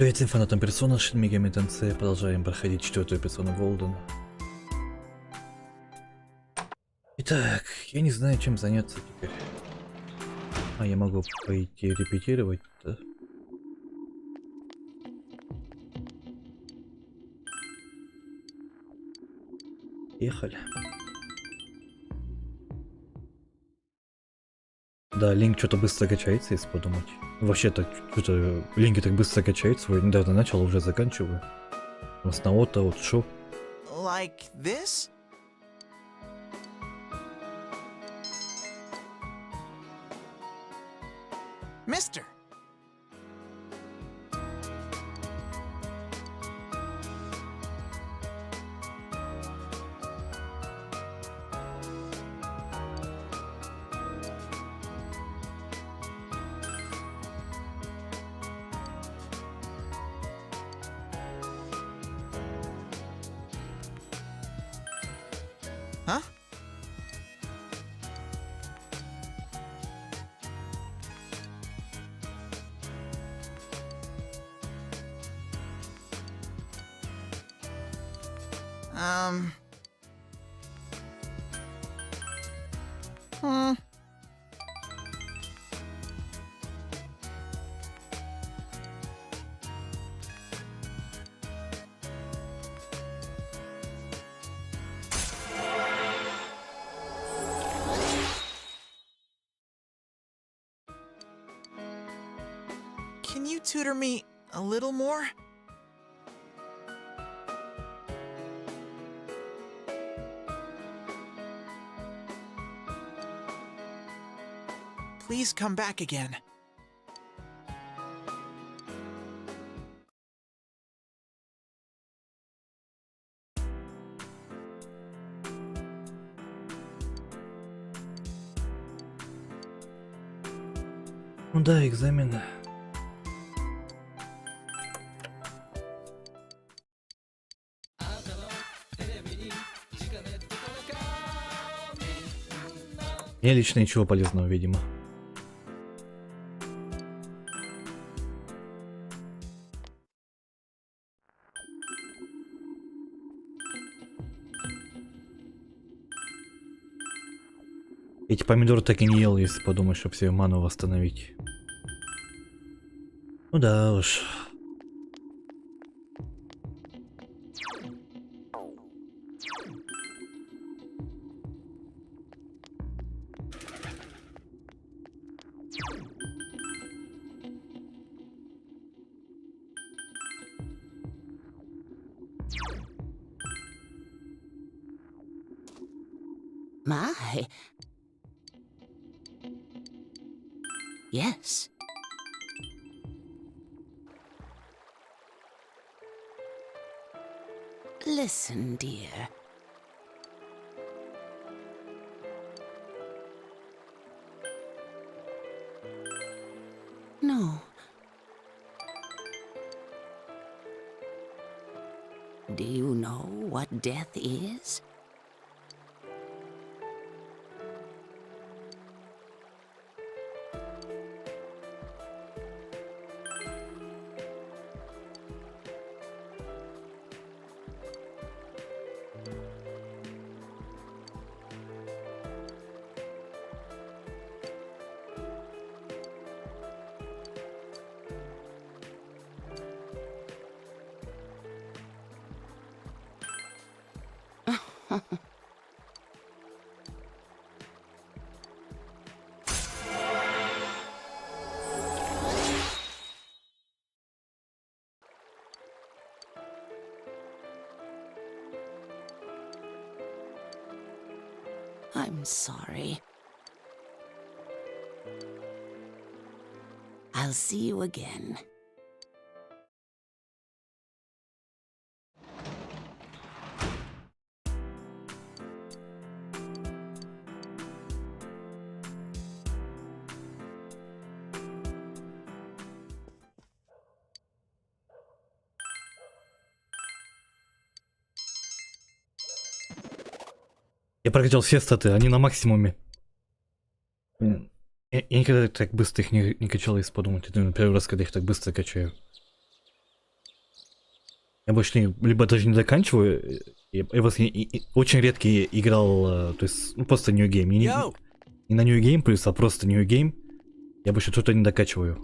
Привет, всем фанатам персона, Шинмигами ТНЦ. Продолжаем проходить четвертую персону Golden. Итак, я не знаю, чем заняться теперь. Я могу пойти репетировать, да? Ехали. Да, линк что-то быстро качается, если подумать. Вообще-то, что-то линки так быстро качаются. Я недавно начал, уже заканчиваю. Основа-то вот шо. Like this? Mister. Huh? Hmm. Can you tutor me a little more? Please come back again. Ну да, экзамен. Я лично ничего полезного, видимо. Эти помидоры так и не ел, если подумать, чтобы себе ману восстановить. Ну да уж. My. Yes. Listen, dear. No. Do you know what death is? I'm sorry. I'll see you again. Я прокачал все статы, они на максимуме. Я никогда так быстро их не качал, если подумать. Это первый раз, когда их так быстро качаю. Я больше либо даже не заканчиваю, я просто очень редко играл, то есть, ну, просто New Game. Yo! Не на New Game плюс, а просто New Game. Я больше что-то не докачиваю.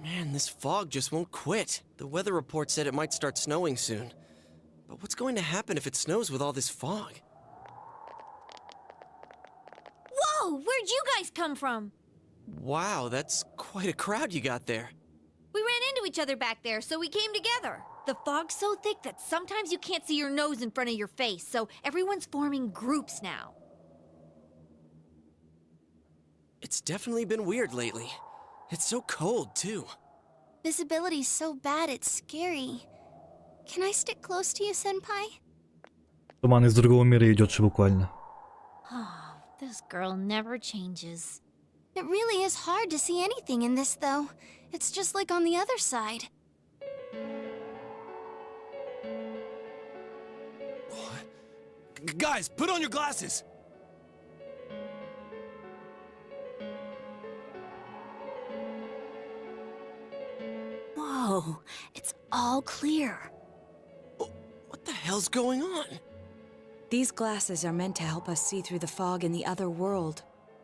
Man, this fog just won't quit. The weather report said it might start snowing soon. But what's going to happen if it snows with all this fog? Whoa! Where'd you guys come from? Wow, that's quite a crowd you got there. We ran into each other back there, so we came together. The fog's so thick that sometimes you can't see your nose in front of your face, so everyone's forming groups now. It's definitely been weird lately. It's so cold, too. Visibility's so bad, it's scary. Can I stick close to you, Senpai? Туман из другого мира идет же буквально. Oh, this girl never changes. It really is hard to see anything in this, though. It's just like on the other side. Guys, put on your glasses! Whoa, it's all clear. What the hell's going on? These glasses are meant to help us see through the fog in the other world.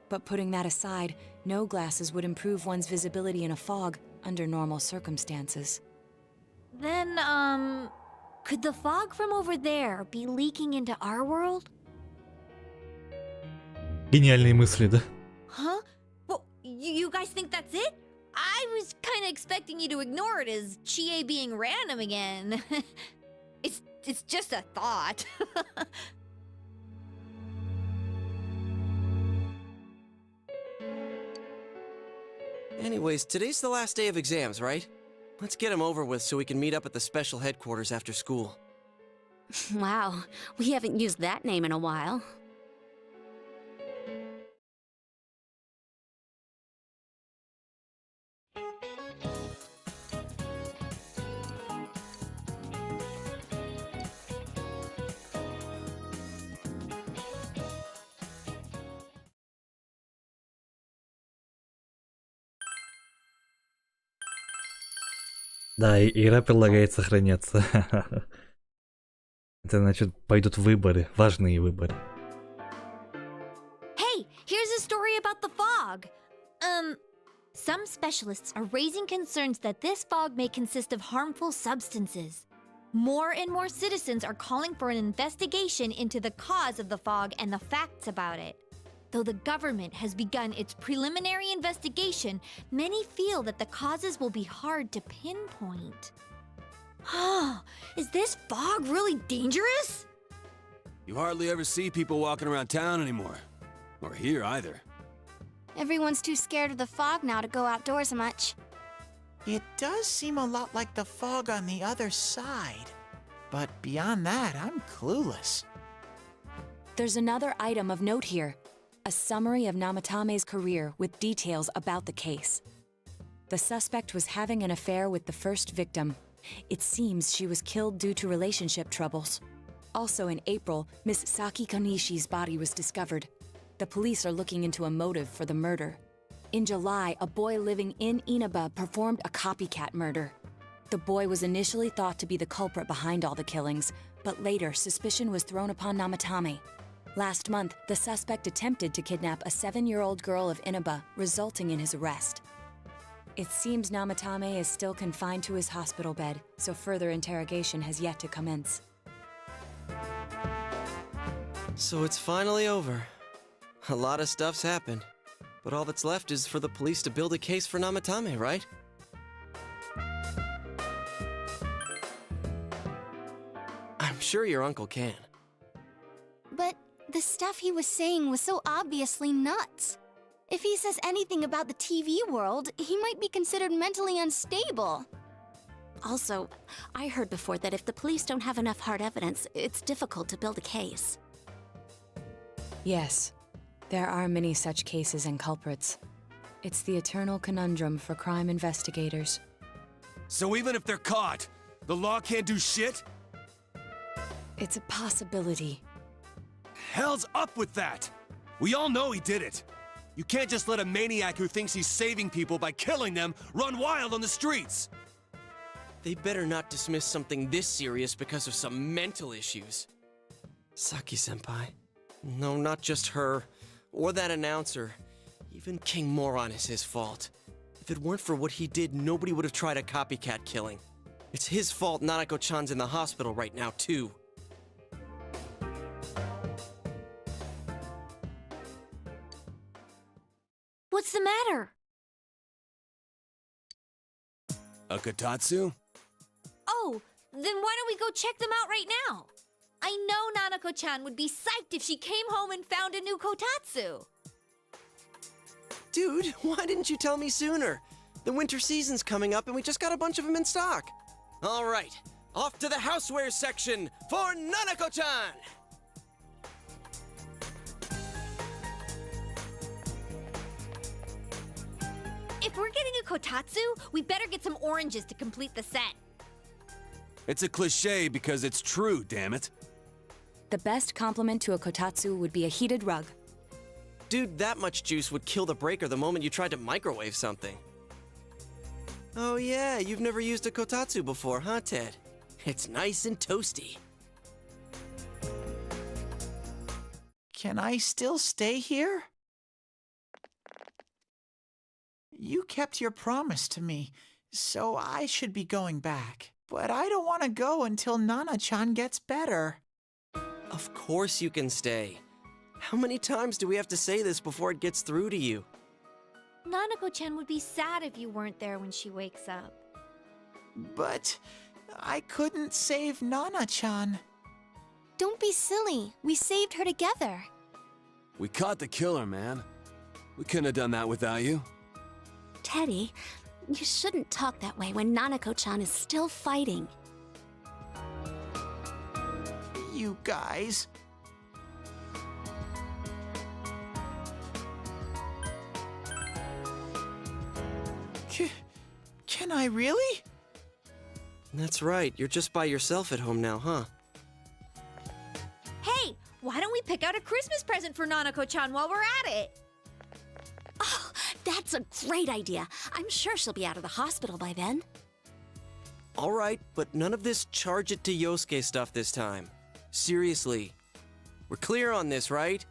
But putting that aside, no glasses would improve one's visibility in a fog under normal circumstances. Then, could the fog from over there be leaking into our world? Гениальные мысли, да? Huh? Well, you guys think that's it? I was kind of expecting you to ignore it as Chie being random again. It's just a thought. Anyways, today's the last day of exams, right? Let's get them over with so we can meet up at the special headquarters after school. Wow, we haven't used that name in a while. Да, игра предлагает сохраняться. Это значит, пойдут выборы, важные выборы. Hey, here's a story about the fog. Some specialists are raising concerns that this fog may consist of harmful substances. More and more citizens are calling for an investigation into the cause of the fog and the facts about it. Though the government has begun its preliminary investigation, many feel that the causes will be hard to pinpoint. Is this fog really dangerous? You hardly ever see people walking around town anymore. Or here either. Everyone's too scared of the fog now to go outdoors much. It does seem a lot like the fog on the other side. But beyond that, I'm clueless. There's another item of note here. A summary of Namatame's career with details about the case. The suspect was having an affair with the first victim. It seems she was killed due to relationship troubles. Also in April, Miss Saki Konishi's body was discovered. The police are looking into a motive for the murder. In July, a boy living in Inaba performed a copycat murder. The boy was initially thought to be the culprit behind all the killings, but later suspicion was thrown upon Namatame. Last month, the suspect attempted to kidnap a 7-year-old girl of Inaba, resulting in his arrest. It seems Namatame is still confined to his hospital bed, so further interrogation has yet to commence. So it's finally over. A lot of stuff's happened. But all that's left is for the police to build a case for Namatame, right? I'm sure your uncle can. But the stuff he was saying was so obviously nuts. If he says anything about the TV world, he might be considered mentally unstable. Also, I heard before that if the police don't have enough hard evidence, it's difficult to build a case. Yes, there are many such cases and culprits. It's the eternal conundrum for crime investigators. So even if they're caught, the law can't do shit? It's a possibility. Hell's up with that! We all know he did it. You can't just let a maniac who thinks he's saving people by killing them run wild on the streets! They better not dismiss something this serious because of some mental issues. Saki-senpai. No, not just her. Or that announcer. Even King Moron is his fault. If it weren't for what he did, nobody would have tried a copycat killing. It's his fault Nanako-chan's in the hospital right now, too. What's the matter? A Katatsu? Oh, then why don't we go check them out right now? I know Nanako-chan would be psyched if she came home and found a new kotatsu. Dude, why didn't you tell me sooner? The winter season's coming up and we just got a bunch of them in stock. All right, off to the houseware section for Nanako-chan! If we're getting a kotatsu, we better get some oranges to complete the set. It's a cliche because it's true, damn it. The best compliment to a kotatsu would be a heated rug. Dude, that much juice would kill the breaker the moment you tried to microwave something. Oh yeah, you've never used a kotatsu before, huh, Ted? It's nice and toasty. Can I still stay here? You kept your promise to me, so I should be going back. But I don't want to go until Nana-chan gets better. Of course you can stay. How many times do we have to say this before it gets through to you? Nanako-chan would be sad if you weren't there when she wakes up. But I couldn't save Nana-chan. Don't be silly. We saved her together. We caught the killer, man. We couldn't have done that without you. petty. You shouldn't talk that way when Nanako-chan is still fighting. You guys. Can I really? That's right, you're just by yourself at home now, huh? Hey, why don't we pick out a Christmas present for Nanako-chan while we're at it? Oh, that's a great idea. I'm sure she'll be out of the hospital by then. All right, but none of this charge it to Yosuke stuff this time. Seriously. We're clear on this, right?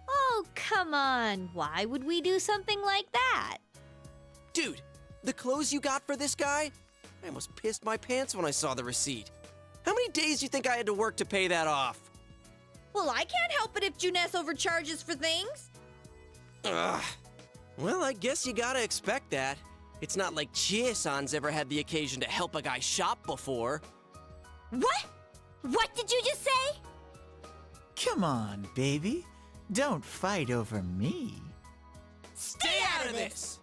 Oh, come on. Why would we do something like that? Dude, the clothes you got for this guy? I almost pissed my pants when I saw the receipt. How many days do you think I had to work to pay that off? Well, I can't help it if Junes overcharges for things. Ugh. Well, I guess you gotta expect that. It's not like Chie-san's ever had the occasion to help a guy shop before. What? What did you just say? Come on, baby. Don't fight over me. Stay out of this!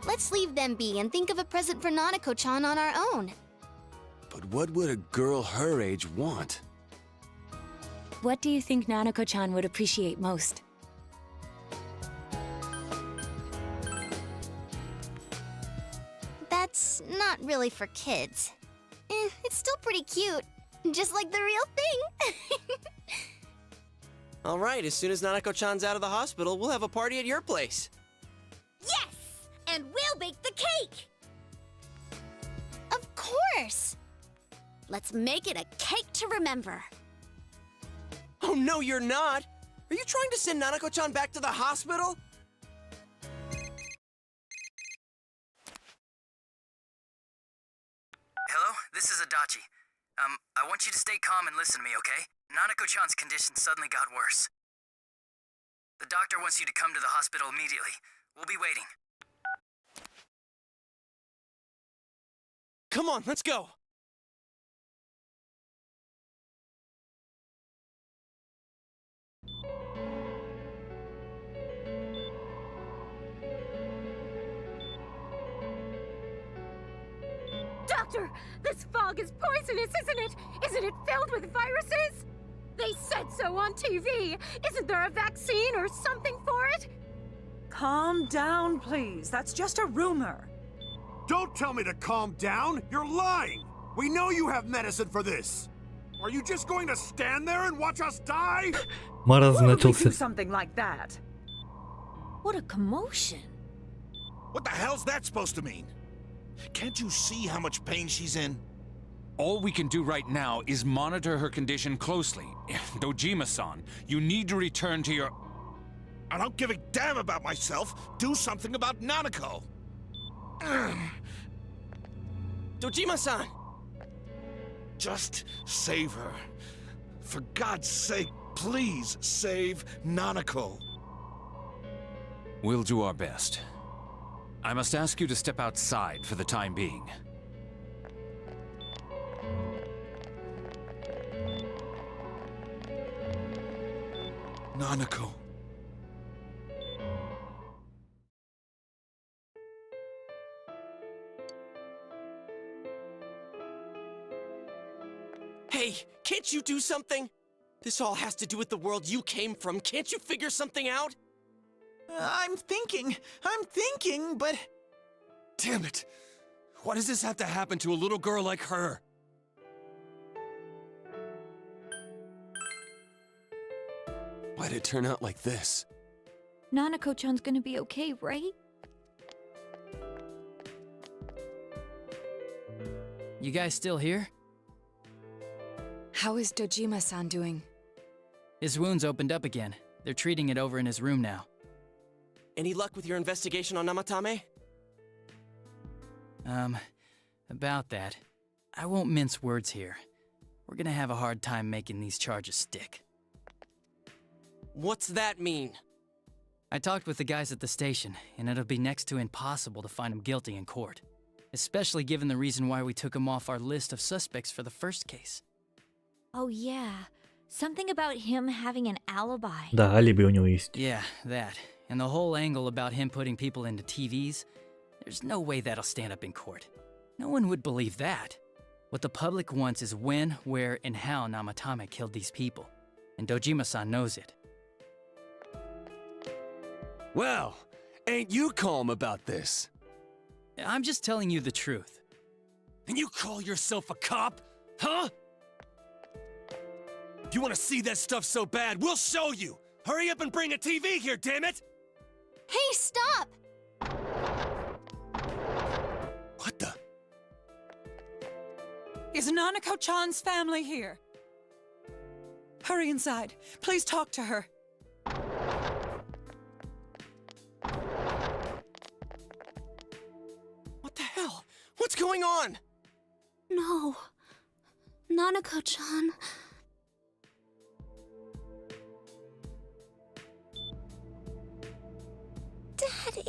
Let's leave them be and think of a present for Nanako-chan on our own. But what would a girl her age want? What do you think Nanako-chan would appreciate most? That's not really for kids. It's still pretty cute. Just like the real thing. All right, as soon as Nanako-chan's out of the hospital, we'll have a party at your place. Yes! And we'll bake the cake! Of course! Let's make it a cake to remember. Oh, no, you're not! Are you trying to send Nanako-chan back to the hospital? Hello, this is Adachi. I want you to stay calm and listen to me, okay? Nanako-chan's condition suddenly got worse. The doctor wants you to come to the hospital immediately. We'll be waiting. Come on, let's go! Doctor, this fog is poisonous, isn't it? Isn't it filled with viruses? They said so on TV. Isn't there a vaccine or something for it? Calm down, please. That's just a rumor. Don't tell me to calm down! You're lying! We know you have medicine for this! Are you just going to stand there and watch us die? Маразм Why would we начался. do something like that? What a commotion. What the hell's that supposed to mean? Can't you see how much pain she's in? All we can do right now is monitor her condition closely. Dojima-san, you need to return to your... I don't give a damn about myself. Do something about Nanako. Dojima-san! Just save her. For God's sake, please save Nanako. We'll do our best. I must ask you to step outside for the time being. Nanako. Hey, can't you do something? This all has to do with the world you came from. Can't you figure something out? I'm thinking, but... Damn it! Why does this have to happen to a little girl like her? Why'd it turn out like this? Nanako-chan's gonna be okay, right? You guys still here? How is Dojima-san doing? His wound's opened up again. They're treating it over in his room now. Any luck with your investigation on Namatame? About that. I won't mince words here. We're gonna have a hard time making these charges stick. What's that mean? I talked with the guys at the station, and it'll be next to impossible to find him guilty in court. Especially given the reason why we took him off our list of suspects for the first case. Oh, yeah. Something about him having an alibi. Да, алиби у него есть. Yeah, that. And the whole angle about him putting people into TVs, there's no way that'll stand up in court. No one would believe that. What the public wants is when, where, and how Namatame killed these people. And Dojima-san knows it. Well, ain't you calm about this? I'm just telling you the truth. And you call yourself a cop? Huh? You want to see that stuff so bad, we'll show you! Hurry up and bring a TV here, damn it! Hey, stop! What the? Is Nanako-chan's family here? Hurry inside. Please talk to her. What the hell? What's going on? No. Nanako-chan. Daddy.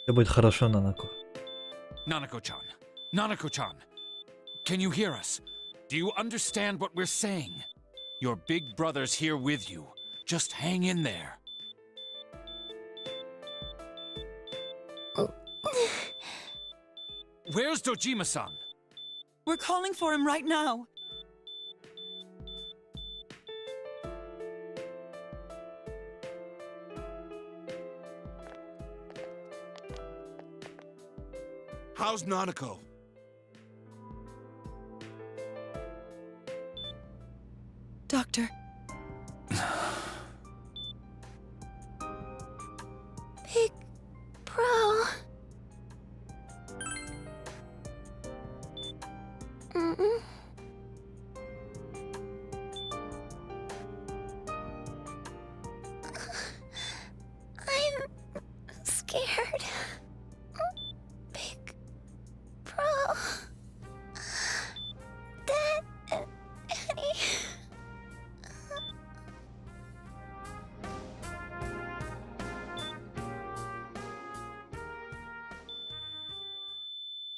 Все будет хорошо, Нанако. Nanako-chan. Nanako-chan. Can you hear us? Do you understand what we're saying? Your big brother's here with you. Just hang in there. Where's Dojima-san? We're calling for him right now. How's Nanako? Doctor. Big bro. I'm scared. Big bro. Daddy.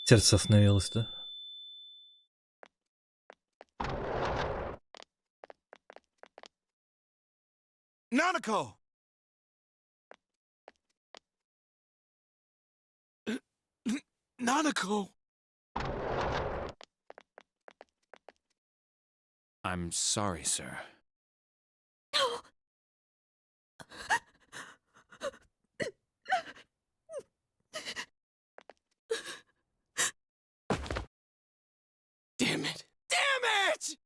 Сердце остановилось, да? Nanako! Nanako! I'm sorry, sir. Damn it! Damn it!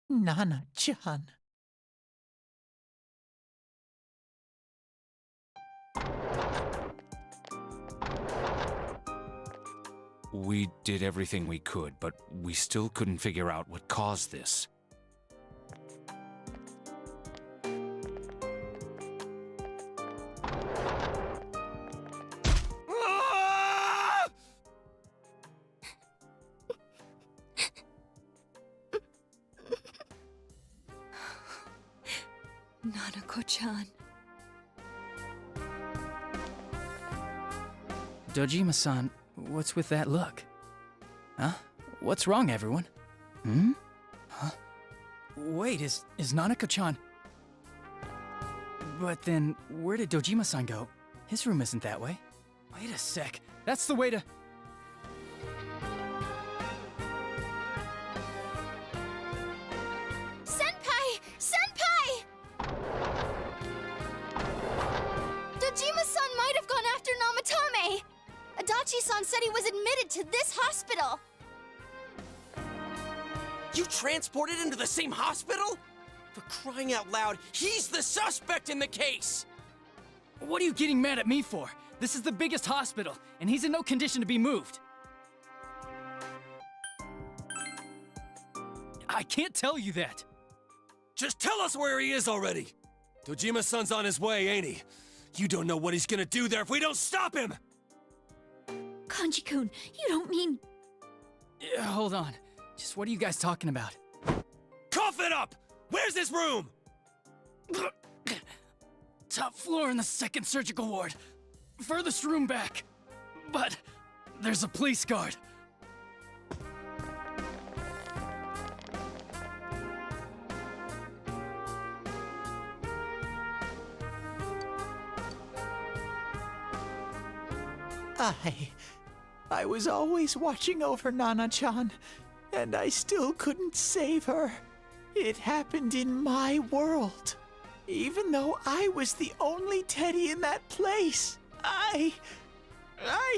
Nana-chan. We did everything we could, but we still couldn't figure out what caused this. Ah! Nanako-chan. Dojima-san, what's with that look? Huh? What's wrong, everyone? Hmm? Huh? Wait, is Nanako-chan... But then, where did Dojima-san go? His room isn't that way. Wait a sec. That's the way to... Senpai! Senpai! Dojima-san might have gone after Namatame! Adachi-san said he was admitted to this hospital! You transported him to the same hospital? For crying out loud, he's the suspect in the case! What are you getting mad at me for? This is the biggest hospital, and he's in no condition to be moved. I can't tell you that. Just tell us where he is already! Dojima-san's on his way, ain't he? You don't know what he's gonna do there if we don't stop him! Kanji-kun, you don't mean... Hold on. Just what are you guys talking about? Cough it up! Where's his room? Top floor in the second surgical ward. furthest room back. But there's a police guard. I was always watching over Nana-chan, and I still couldn't save her. It happened in my world. Even though I was the only Teddy in that place, I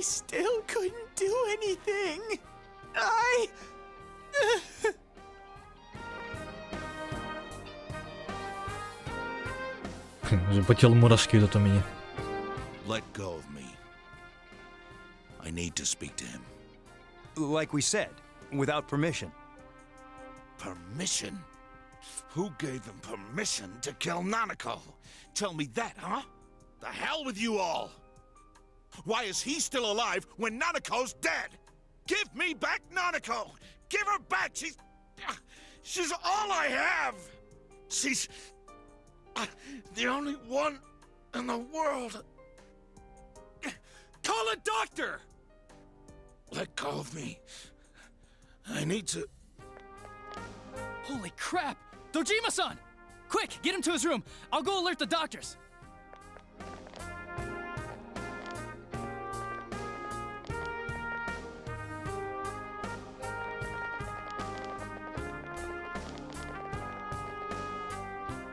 still couldn't do anything. По телу мурашки идут у меня. Let go of me. I need to speak to him. Like we said, without permission. Permission? Who gave them permission to kill Nanako? Tell me that, huh? The hell with you all! Why is he still alive when Nanako's dead? Give me back Nanako! Give her back! She's all I have! She's the only one in the world. Call a doctor! Let go of me. I need to... Holy crap! Dojima-san! Quick, get him to his room. I'll go alert the doctors.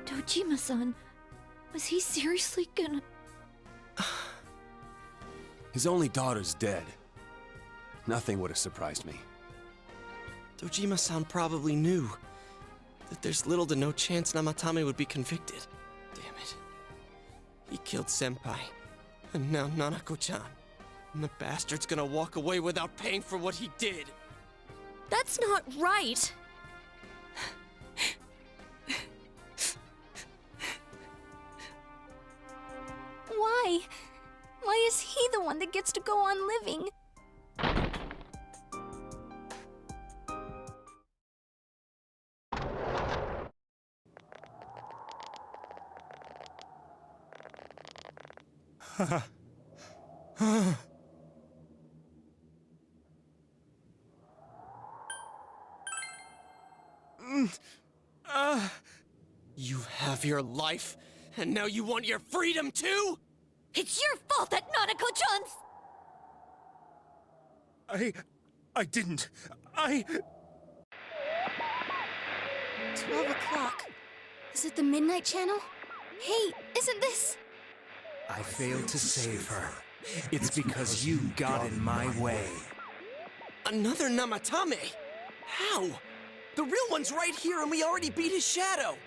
Dojima-san, was he seriously gonna... His only daughter's dead. Nothing would have surprised me. Dojima-san probably knew that there's little to no chance Namatame would be convicted. Damn it. He killed Senpai, and now Nanako-chan. And the bastard's gonna walk away without paying for what he did. That's not right. Why? Why is he the one that gets to go on living? You have your life, and now you want your freedom too? It's your fault that Nanako-chan's... I didn't. 12 o'clock. Is it the Midnight Channel? Hey, isn't this... I failed to save her. It's because you got in my way. Another Namatame? How? The real one's right here and we already beat his shadow!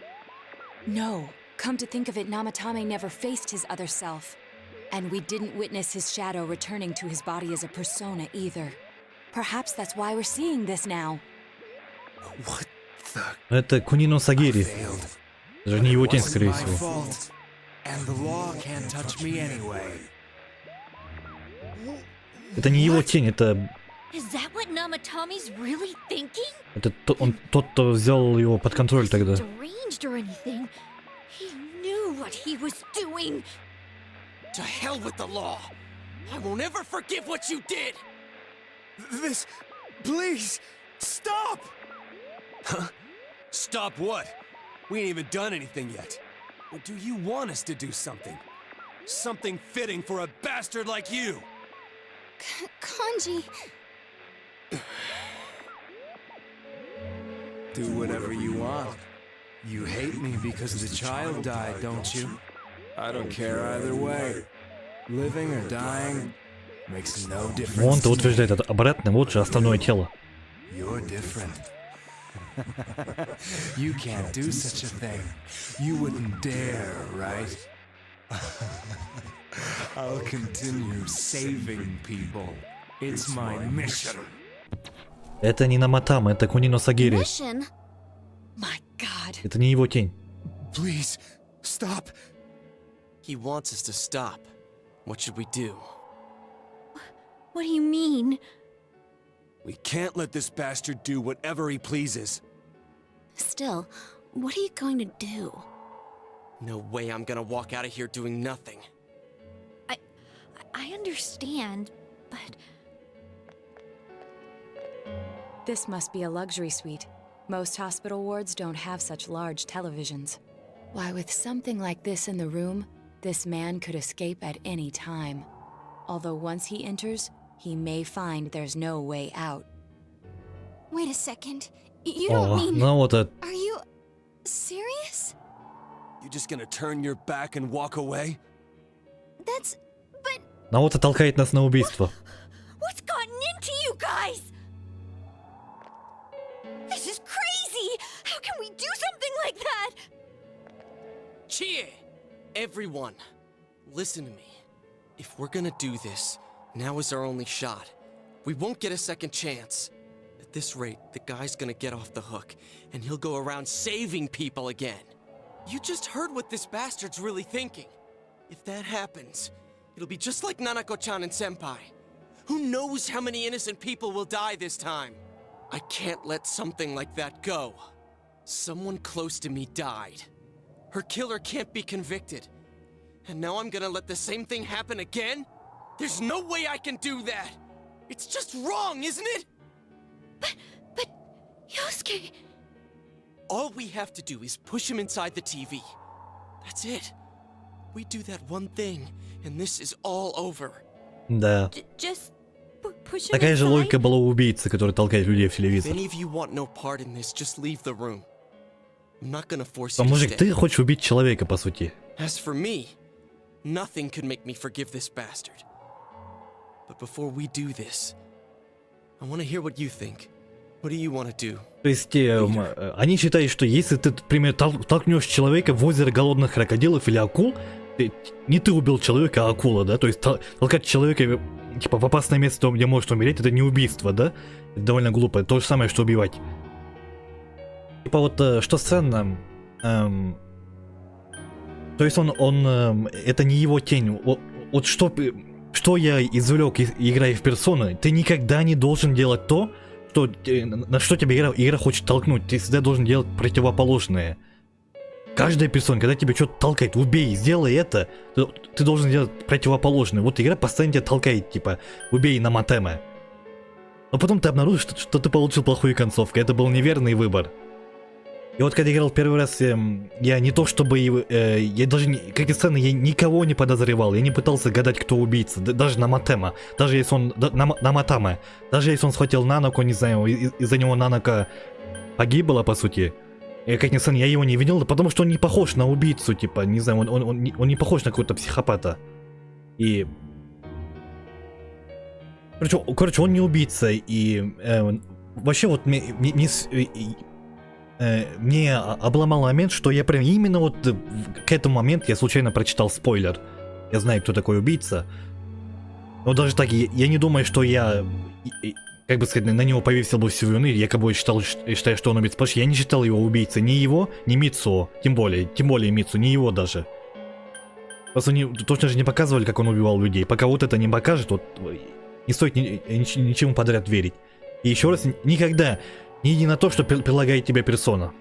No. Come to think of it, Namatame never faced his other self. And we didn't witness his shadow returning to his body as a persona either. Perhaps that's why we're seeing this now. What the... Это Кунино Сагири. Даже не его тень, скорее всего. And the law can't touch me anyway. Это не его тень, это... Is that what Namatame's really thinking? Это он тот, кто взял его под контроль тогда. Deranged or anything. He knew what he was doing. To hell with the law! I won't ever forgive what you did! This... Please! Stop! Huh? Stop what? We ain't even done anything yet. Or do you want us to do something? Something fitting for a bastard like you! Kanji... Do whatever you want. You hate me because the child died, don't you? I don't care either way. Living or dying makes no difference. Он-то утверждает, это обратно, вот же основное тело. You're different. You can't do such a thing. You wouldn't dare, right? I'll continue saving people. It's my mission. Это не Наматама, это Кунино Сагири. Mission? My God. Это не его тень. Please, stop. He wants us to stop. What should we do? What do you mean? We can't let this bastard do whatever he pleases. Still, what are you going to do? I understand, but This must be a luxury suite. Most hospital wards don't have such large televisions. Why, with something like this in the room, this man could escape at any time. Although once he enters, he may find there's no way out. Wait a second. You don't mean... Ну вот это... Are you... serious? You just gonna turn your back and walk away? That's... but... Ну вот это толкает нас на убийство. what's gotten into you guys? This is crazy! How can we do something like that? Chie! Everyone, listen to me. If we're gonna do this, now is our only shot. We won't get a second chance. At this rate, the guy's gonna get off the hook, and he'll go around saving people again. You just heard what this bastard's really thinking. If that happens, it'll be just like Nanako-chan and Senpai. Who knows how many innocent people will die this time? I can't let something like that go. Someone close to me died. Her killer can't be convicted. And now I'm gonna let the same thing happen again? There's no way I can do that! It's just wrong, isn't it? But... Yosuke... All we have to do is push him inside the TV. That's it. We do that one thing, and this is all over. Да. Just... push him Такая же inside? логика была у убийцы, который толкает людей в If телевизор. any of you want no part in this, just leave the room. I'm not gonna force you to Мужик, stay. ты хочешь убить человека, по сути. As for me, nothing could make me forgive this bastard. But before we do this, I want to hear what you think. What do you want to do? То есть, они считают, что если ты, например, толкнешь человека в озеро голодных крокодилов или акул, не ты убил человека, а акула, да? То есть толкать человека типа в опасное место, где может умереть, это не убийство, да? Это довольно глупо. Это то же самое, что убивать. Типа вот, что странно, то есть это не его тень. Вот что я извлек, играя в персону, ты никогда не должен делать то, на что тебя игра хочет толкнуть. Ты всегда должен делать противоположное. Каждая персона, когда тебя что-то толкает, убей, сделай это, ты должен делать противоположное. Вот игра постоянно тебя толкает, типа, убей Наматема. Но потом ты обнаружишь, что ты получил плохую концовку. Это был неверный выбор. И вот когда играл первый раз, я не то чтобы... я даже, как ни странно, я никого не подозревал. Я не пытался гадать, кто убийца. Даже Наматема. Даже если он... Наматама. Даже если он схватил Нанако, не знаю, из-за него Нанако погибла, по сути. И, как ни странно, я его не видел, потому что он не похож на убийцу, типа, не знаю, он не похож на какого-то психопата. И... Короче, он не убийца, и... вообще вот мне обломал момент, что я прям именно вот к этому моменту я случайно прочитал спойлер. Я знаю, кто такой убийца. Но даже так, я не думаю, что я, как бы сказать, на него повесил бы всю вину, якобы считаю, что он убийца. Потому что я не считал его убийцей, ни его, ни Мицуо, тем более Мицу, не его даже. Просто точно же не показывали, как он убивал людей. Пока вот это не покажет, вот не стоит ничему подряд верить. И еще раз, никогда не иди на то, что предлагает тебе персона.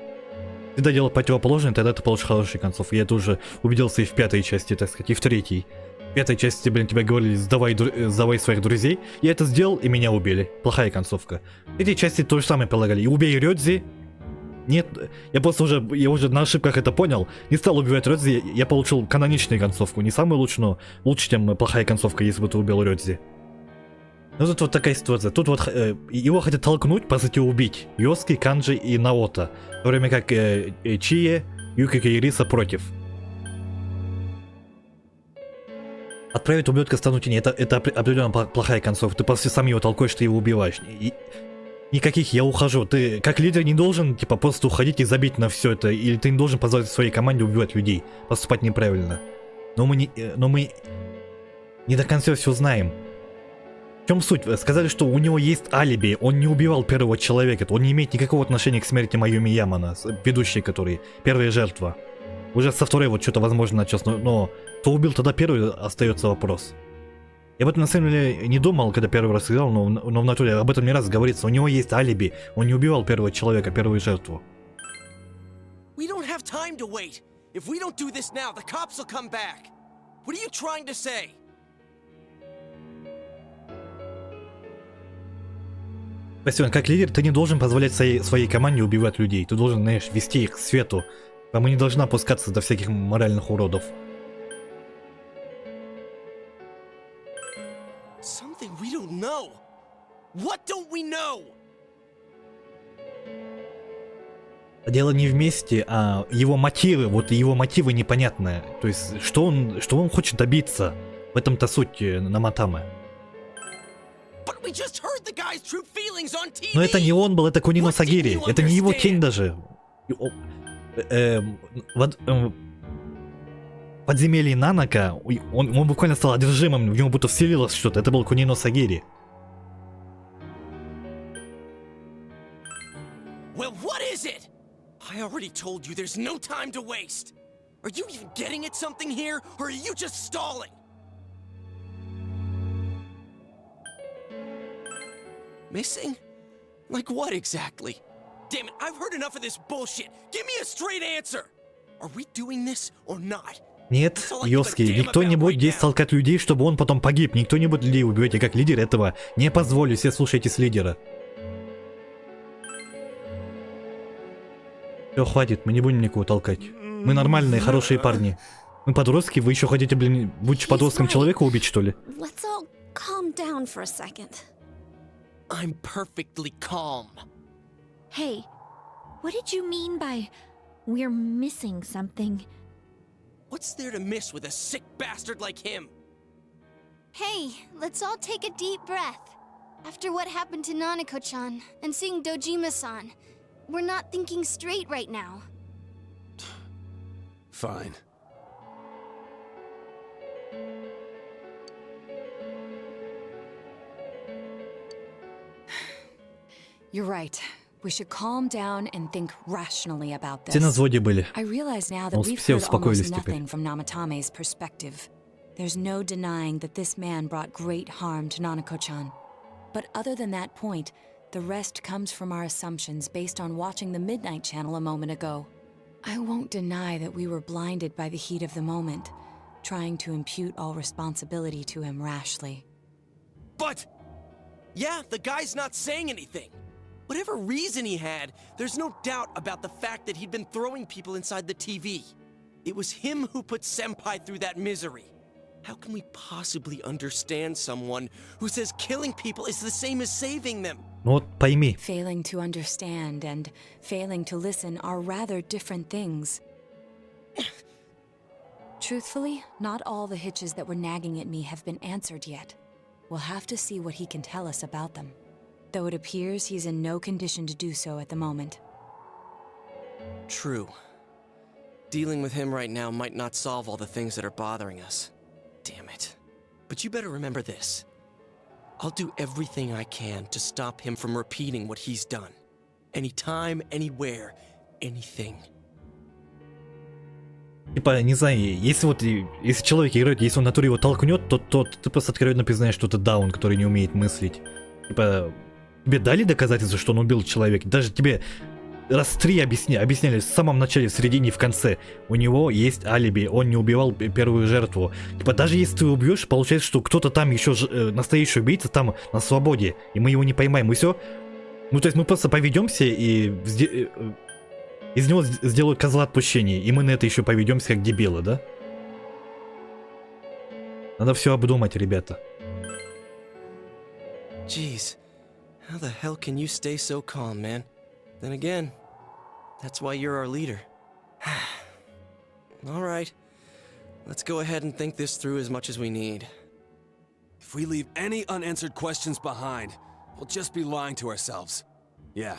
Всегда делай противоположное, тогда ты получишь хороший концов. Я это уже убедился и в пятой части, так сказать, и в третьей. В пятой части тебе говорили, сдавай своих друзей. Я это сделал, и меня убили. Плохая концовка. В третьей части то же самое предлагали. И убей Рёдзи. Нет, я уже на ошибках это понял. Не стал убивать Рёдзи, я получил каноничную концовку. Не самую лучшую, но лучше, чем плохая концовка, если бы ты убил Рёдзи. Ну тут вот такая ситуация. Тут вот его хотят толкнуть, по сути убить. Йоски, Канджи и Наото. В то время как Чие, Юкика и Риса против. Отправить ублюдка в страну тени. Это определенно плохая концовка. Ты просто сам его толкаешь, ты его убиваешь. Никаких «я ухожу». Ты как лидер не должен типа просто уходить и забить на все это. Или ты не должен позволить своей команде убивать людей. Поступать неправильно. Но мы не до конца все знаем. В чем суть? Сказали, что у него есть алиби, он не убивал первого человека, он не имеет никакого отношения к смерти Майюми Ямана, ведущей, который первая жертва. Уже со второй вот что-то возможно началось, но кто убил тогда первый, остается вопрос. Я об этом на самом деле не думал, когда первый раз играл, но в натуре об этом не раз говорится, у него есть алиби, он не убивал первого человека, первую жертву. We don't have time to wait. If we don't do this now, the cops will come back. What are you trying to say? Бастион, как лидер, ты не должен позволять своей команде убивать людей. Ты должен, знаешь, вести их к свету. Мы не должны опускаться до всяких моральных уродов. Something we don't know. What don't we know? Дело не вместе, а его мотивы, вот его мотивы непонятные. То есть, что он хочет добиться. В этом-то суть Наматамы. Но это не он был, это Кунино Сагири. Это не его тень даже. Подземелье Нанака, он буквально стал одержимым, в него будто вселилось что-то. Это был Кунино Сагири. Well, what is it? I already told you there's no time to waste. Are you even getting at something here, or are you just stalling? Missing? Like what exactly? Damn it, I've heard enough of this bullshit. Give me a straight answer. Are we doing this or not? Нет, Йоски, никто не будет здесь толкать людей, чтобы он потом погиб. Никто не будет людей убивать, и как лидер этого не позволю. Все слушайтесь лидера. Все, хватит, мы не будем никого толкать. Мы нормальные, хорошие парни. Мы подростки, вы еще хотите, блин, будучи подростком, человека убить, что ли? Let's all calm down for a second. I'm perfectly calm. Hey, what did you mean by we're missing something? What's there to miss with a sick bastard like him? Hey, let's all take a deep breath. After what happened to Nanako-chan and seeing Dojima-san, we're not thinking straight right now. Fine. You're right. We should calm down and think rationally about this. Все на взводе были. I realize now that we've Все heard успокоились almost теперь. nothing from Namatame's perspective. There's no denying that this man brought great harm to Nanako-chan. But other than that point, the rest comes from our assumptions based on watching the Midnight Channel a moment ago. I won't deny that we were blinded by the heat of the moment, trying to impute all responsibility to him rashly. But, yeah, the guy's not saying anything. Whatever reason he had, there's no doubt about the fact that he'd been throwing people inside the TV. It was him who put Senpai through that misery. How can we possibly understand someone who says killing people is the same as saving them? Ну вот пойми. Failing to understand and failing to listen are rather different things. Truthfully, not all the hitches that were nagging at me have been answered yet. We'll have to see what he can tell us about them. Though it appears he's in no condition to do so at the moment. True. Dealing with him right now might not solve all the things that are bothering us. Damn it. But you better remember this. I'll do everything I can to stop him from repeating what he's done. Anytime, anywhere, anything. Типа, не знаю, если человек играет, если он в натуре его толкнет, то ты просто откровенно признаешь, что это даун, который не умеет мыслить. Типа, тебе дали доказательства, что он убил человека? Даже тебе раз 3 объясняли в самом начале, в середине и в конце. У него есть алиби, он не убивал первую жертву. Типа, даже если ты убьешь, получается, что кто-то там еще настоящий убийца там на свободе, и мы его не поймаем, и все. Ну, то есть мы просто поведемся, и из него сделают козла отпущения, и мы на это еще поведемся как дебилы, да? Надо все обдумать, ребята. Jeez, how the hell can you stay so calm, man? Then again, that's why you're our leader. All right, let's go ahead and think this through as much as we need. If we leave any unanswered questions behind, we'll just be lying to ourselves. Yeah,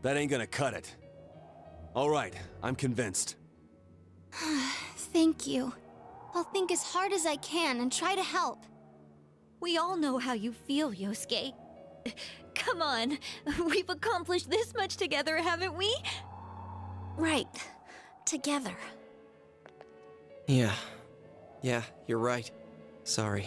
that ain't gonna cut it. All right, I'm convinced. Thank you. I'll think as hard as I can and try to help. We all know how you feel, Yosuke. Come on, we've accomplished this much together, haven't we? Right. Together. Yeah, you're right. Sorry.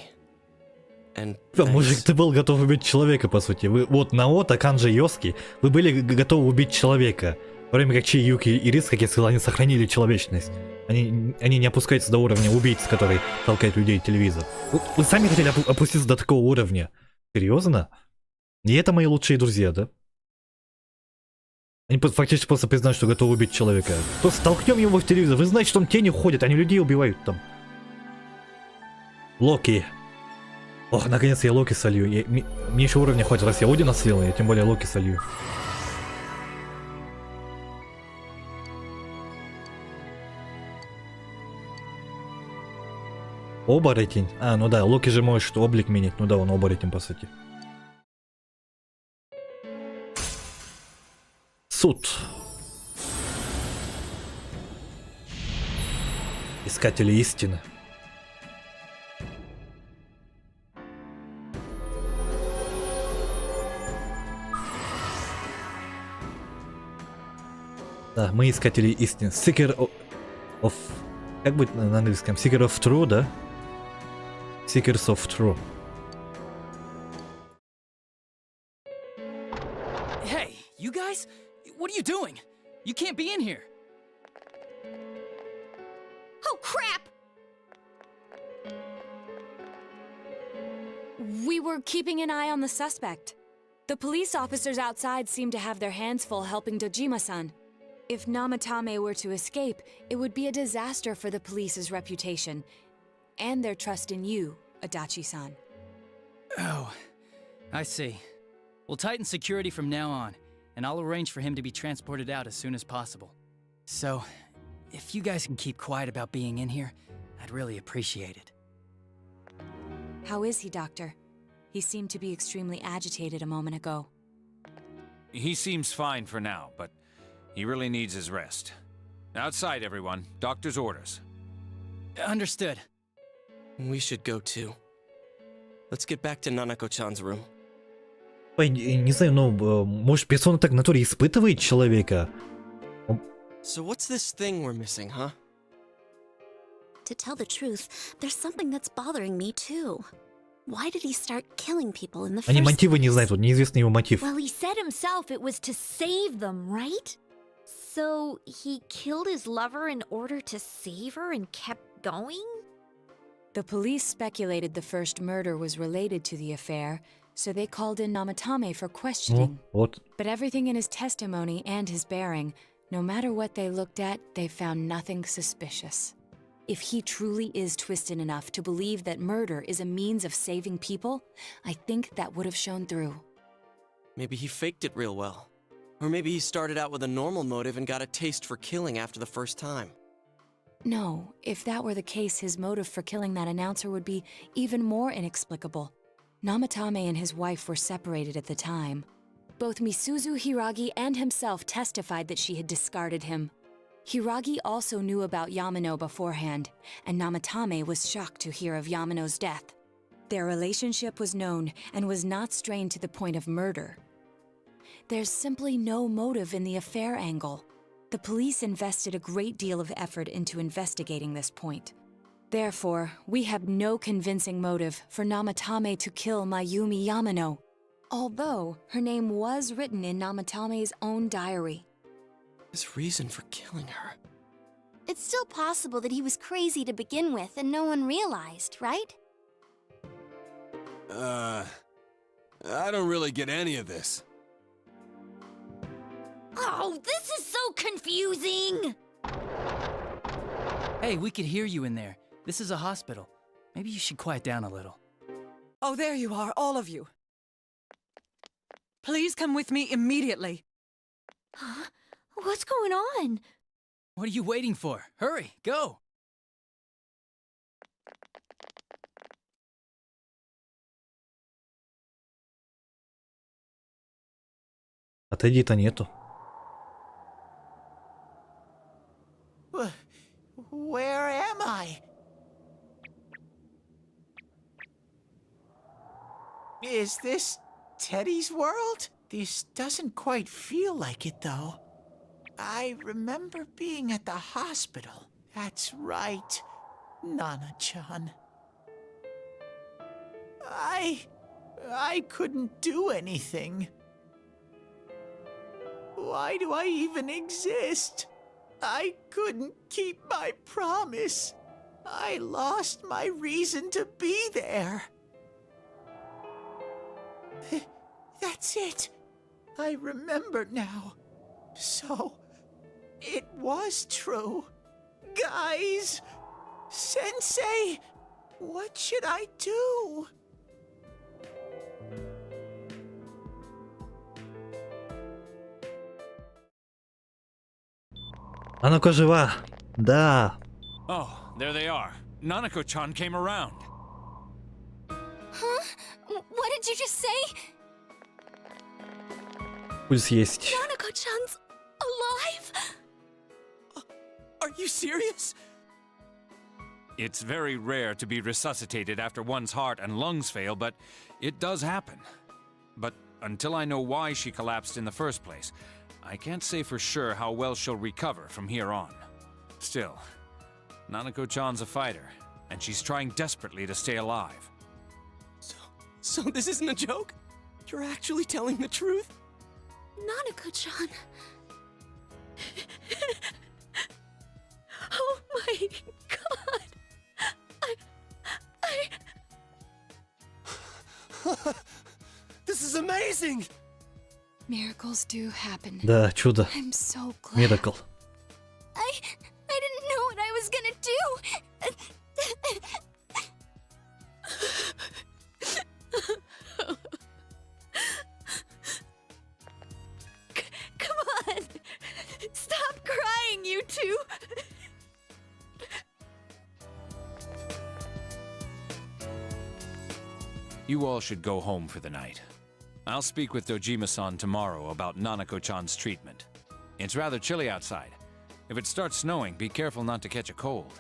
And Мужик, ты был готов убить человека, по сути. Вы, вот Наото, Канджи, Йоски, вы были готовы убить человека. В то время как Чи, Юки и Рис, как я сказал, они сохранили человечность. Они не опускаются до уровня убийц, который толкает людей в телевизор. Вы сами хотели опуститься до такого уровня. Серьезно? И это мои лучшие друзья, да? Они фактически просто признают, что готовы убить человека. Просто столкнем его в телевизор. Вы знаете, что он тени ходит, они людей убивают там. Локи. Ох, наконец я Локи солью. Мне еще уровня хватит, раз я Одина слил, я тем более Локи солью. Оборотень? А, ну да, Локи же может облик менять. Ну да, он оборотень по сути. Суд. Искатели истины. Да, мы искатели истины. Seeker of... Как будет на английском? Seeker of True, да? Seekers of True. Hey, you guys? What are you doing? You can't be in here. Oh, crap! We were keeping an eye on the suspect. The police officers outside seem to have their hands full helping Dojima-san. If Namatame were to escape, it would be a disaster for the police's reputation. And their trust in you, Adachi-san. Oh, I see. We'll tighten security from now on, and I'll arrange for him to be transported out as soon as possible. So, if you guys can keep quiet about being in here, I'd really appreciate it. How is he, Doctor? He seemed to be extremely agitated a moment ago. He seems fine for now, but he really needs his rest. Outside, everyone. Doctor's orders. Understood. We should go too. Let's get back to Nanako-chan's room. Ой, не знаю, но может персона так в натуре испытывает человека? So what's this thing we're missing, huh? To tell the truth, there's something that's bothering me too. Why did he start killing people in the Они first мотивы не place? знают, вот неизвестный его мотив. Well, he said himself it was to save them, right? So he killed his lover in order to save her and kept going? The police speculated the first murder was related to the affair, so they called in Namatame for questioning. Вот. But everything in his testimony and his bearing, no matter what they looked at, they found nothing suspicious. If he truly is twisted enough to believe that murder is a means of saving people, I think that would have shown through. Maybe he faked it real well. Or maybe he started out with a normal motive and got a taste for killing after the first time. No, if that were the case, his motive for killing that announcer would be even more inexplicable. Namatame and his wife were separated at the time. Both Misuzu Hiragi and himself testified that she had discarded him. Hiragi also knew about Yamano beforehand, and Namatame was shocked to hear of Yamano's death. Their relationship was known and was not strained to the point of murder. There's simply no motive in the affair angle. The police invested a great deal of effort into investigating this point. Therefore, we have no convincing motive for Namatame to kill Mayumi Yamano, although her name was written in Namatame's own diary. His reason for killing her. It's still possible that he was crazy to begin with and no one realized, right? I don't really get any of this. Oh, this is so confusing! Hey, we could hear you in there. This is a hospital. Maybe you should quiet down a little. Oh, there you are, all of you. Please come with me immediately. Huh? What's going on? What are you waiting for? Hurry, go! Отойди-то нету. Where am I? Is this Teddy's world? This doesn't quite feel like it, though. I remember being at the hospital. That's right, Nana-chan. I couldn't do anything. Why do I even exist? I couldn't keep my promise. I lost my reason to be there. That's it. I remember now. So, it was true. Guys! Sensei! What should I do? Нанако жива! Да! Oh, there they are. Nanako-chan came around. Huh? What did you just say? Пульс есть. Nanako-chan's alive? Are you serious? It's very rare to be resuscitated after one's heart and lungs fail, but it does happen. But until I know why she collapsed in the first place, I can't say for sure how well she'll recover from here on. Still, Nanako-chan's a fighter, and she's trying desperately to stay alive. So this isn't a joke? You're actually telling the truth? Nanako-chan. Oh my god. This is amazing! Miracles do happen. Да, чудо. I'm so glad. Миракл. I didn't know what I was gonna do. Come on! Stop crying, you two! You all should go home for the night. I'll speak with Dojima-san tomorrow about Nanako-chan's treatment. It's rather chilly outside. If it starts snowing, be careful not to catch a cold.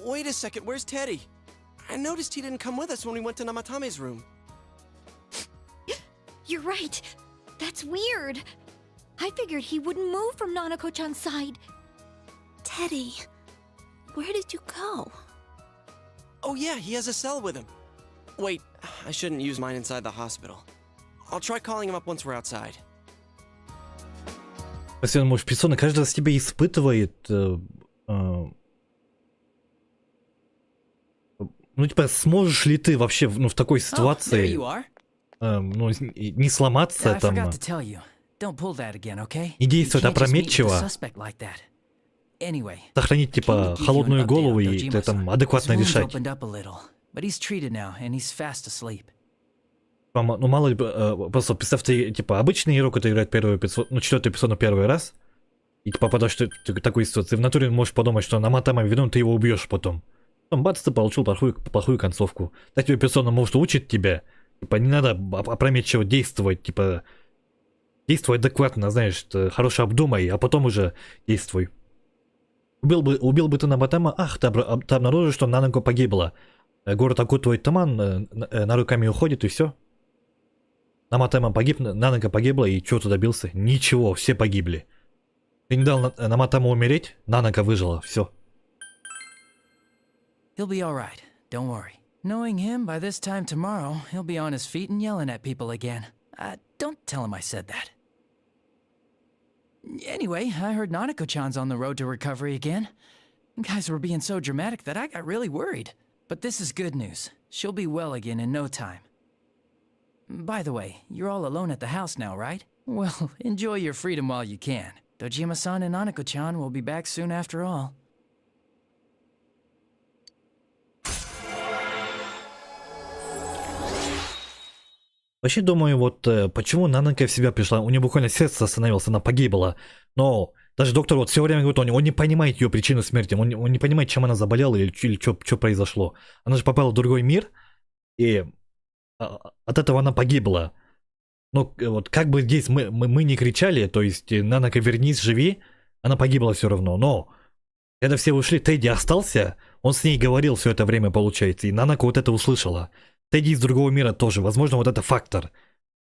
Wait a second, where's Teddy? I noticed he didn't come with us when we went to Namatame's room. You're right. That's weird. I figured he wouldn't move from Nanako-chan's side. Teddy, where did you go? Oh yeah, he has a cell with him. Wait, I shouldn't use mine inside the hospital. I'll try calling him up once we're outside. Если он, может, персона каждый раз тебя испытывает... ну, типа, сможешь ли ты вообще в такой ситуации... ну, не сломаться там... Не действовать опрометчиво. Сохранить, типа, холодную голову и там адекватно решать. Ну, мало ли, просто представьте, типа, обычный игрок, который играет первую персону, ну, четвертую персону первый раз, и ты попадаешь в такую ситуацию, в натуре можешь подумать, что Наматама виновен, ты его убьешь потом. Потом бац, ты получил плохую концовку. Так тебе персона, может, учит тебя, типа, не надо опрометчиво действовать, типа, действуй адекватно, знаешь, хорошо обдумай, а потом уже действуй. Убил бы ты Наматама, ах, ты обнаружишь, что Нанако погибла. Город окутывает туман, Наруками уходит, и все. Наматама погиб, Нанако погибла, и чего ты добился? Ничего, все погибли. Ты не дал Наматаму умереть, Нанако выжила, все. He'll be all right. Don't worry. Knowing him, by this time tomorrow, he'll be on his feet and yelling at people again. Don't tell him I said that. Anyway, I heard Nanako-chan's on the road to recovery again. You guys were being so dramatic that I got really worried. But this is good news. She'll be well again in no time. By the way, you're all alone at the house now, right? Well, enjoy your freedom while you can. Dojima-san and Nanako-chan will be back soon after all. Вообще думаю, вот почему Нанако в себя пришла, у нее буквально сердце остановилось, она погибла. Но даже доктор вот все время говорит, он не понимает ее причину смерти, он не понимает, чем она заболела или что произошло. Она же попала в другой мир, и от этого она погибла. Но вот как бы здесь мы не кричали, то есть Нанако, вернись, живи, она погибла все равно. Но когда все ушли, Тедди остался, он с ней говорил все это время, получается, и Нанако вот это услышала. Тедди из другого мира тоже, возможно, вот это фактор.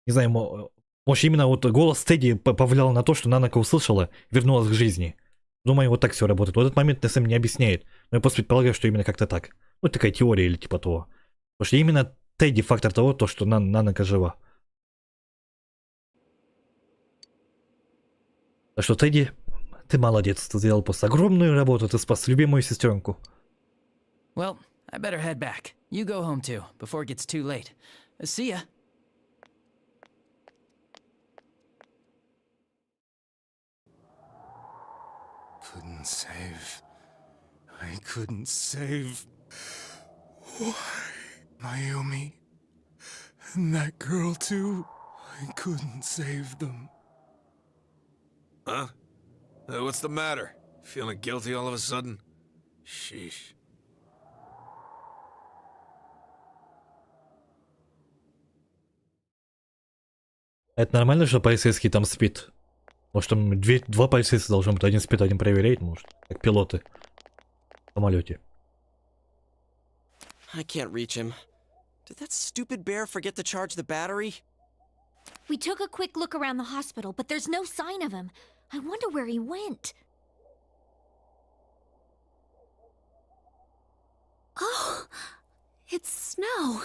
Не знаю, может именно вот голос Тедди повлиял на то, что Нанако услышала, вернулась к жизни. Думаю, вот так все работает. Вот этот момент на самом деле не объясняет, но я просто предполагаю, что именно как-то так. Ну, такая теория или типа того. Потому что именно Тедди фактор того, то, что Нанако жива. Так что, Тедди, ты молодец, ты сделал просто огромную работу, ты спас любимую сестренку. Well, I better head back. You go home too, before it gets too late. See ya. couldn't save. I couldn't save. Why? Mayumi. And that girl, too. I couldn't save them. Huh? What's the matter? Feeling guilty all of a sudden? Sheesh. Это нормально, что полицейский там спит? Может, там два полицейских должно быть, один спит, один проверяет, может, как пилоты в самолете. I can't reach him. Did that stupid bear forget to charge the battery? We took a quick look around the hospital, but there's no sign of him. I wonder where he went. Oh, it's snow.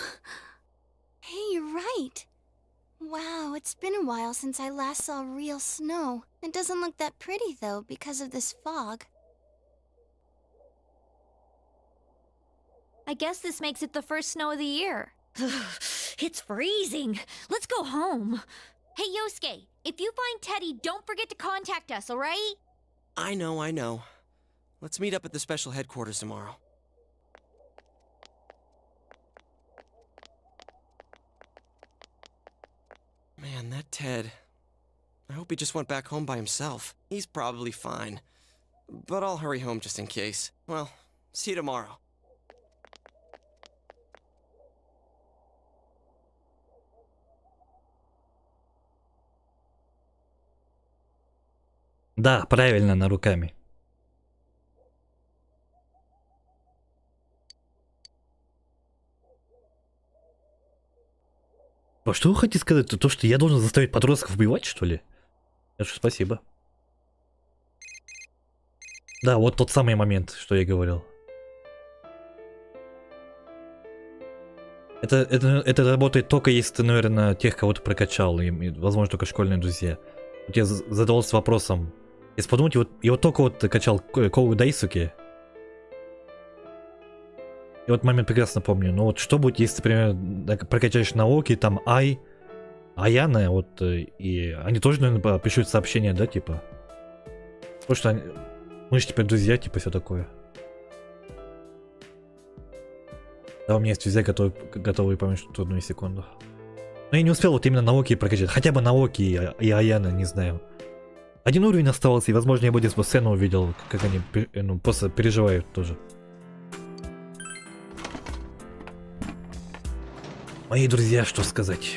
Hey, you're right. Wow, it's been a while since I last saw real snow. It doesn't look that pretty, though, because of this fog. I guess this makes it the first snow of the year. It's freezing. Let's go home. Hey, Yosuke, if you find Teddy, don't forget to contact us, all right? I know. Let's meet up at the special headquarters tomorrow. Man, that Ted. I hope he just went back home by himself. He's probably fine. But I'll hurry home just in case. Well, see you tomorrow. Да, правильно, на руками. А что вы хотите сказать? То, что я должен заставить подростков убивать, что ли? Хорошо, спасибо. Да, вот тот самый момент, что я говорил. Это работает только если ты, наверное, тех, кого ты прокачал, и возможно, только школьные друзья. Вот я задавался вопросом. Если подумать, я вот только вот качал Коу Дайсуки. И вот момент прекрасно помню. Но вот что будет, если, например, прокачаешь Наоки, там Аяна, вот, и они тоже, наверное, пишут сообщения, да, типа? Потому что мы же теперь друзья, типа, все такое. Да, у меня есть друзья, готовые помочь тут одну секунду. Но я не успел вот именно Наоки прокачать. Хотя бы Наоки и Аяна, не знаю. Один уровень оставался, и, возможно, я бы один сцену увидел, как они просто переживают тоже. Мои друзья, что сказать.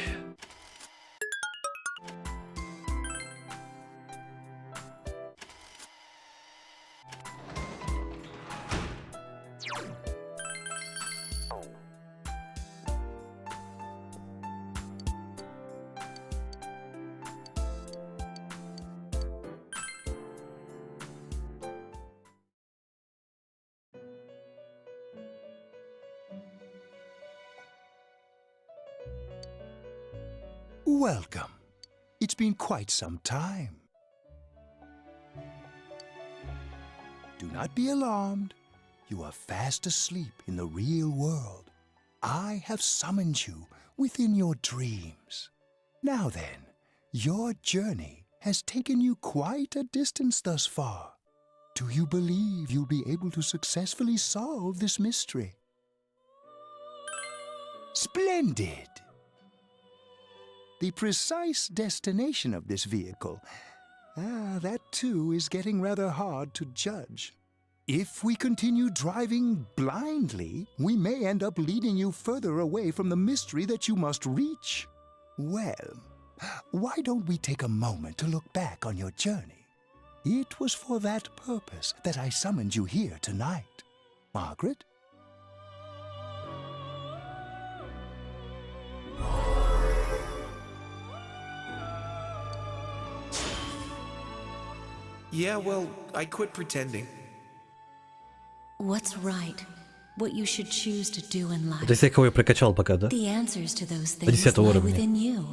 Welcome. It's been quite some time. Do not be alarmed. You are fast asleep in the real world. I have summoned you within your dreams. Now then, your journey has taken you quite a distance thus far. Do you believe you'll be able to successfully solve this mystery? Splendid! The precise destination of this vehicle, that too is getting rather hard to judge. If we continue driving blindly, we may end up leading you further away from the mystery that you must reach. Well, why don't we take a moment to look back on your journey? It was for that purpose that I summoned you here tonight. Margaret? Yeah, well, I quit pretending. What's right? What you should choose to do in life. Это все, кого я прокачал пока, да? The answers to those До things 10 lie уровня. within you.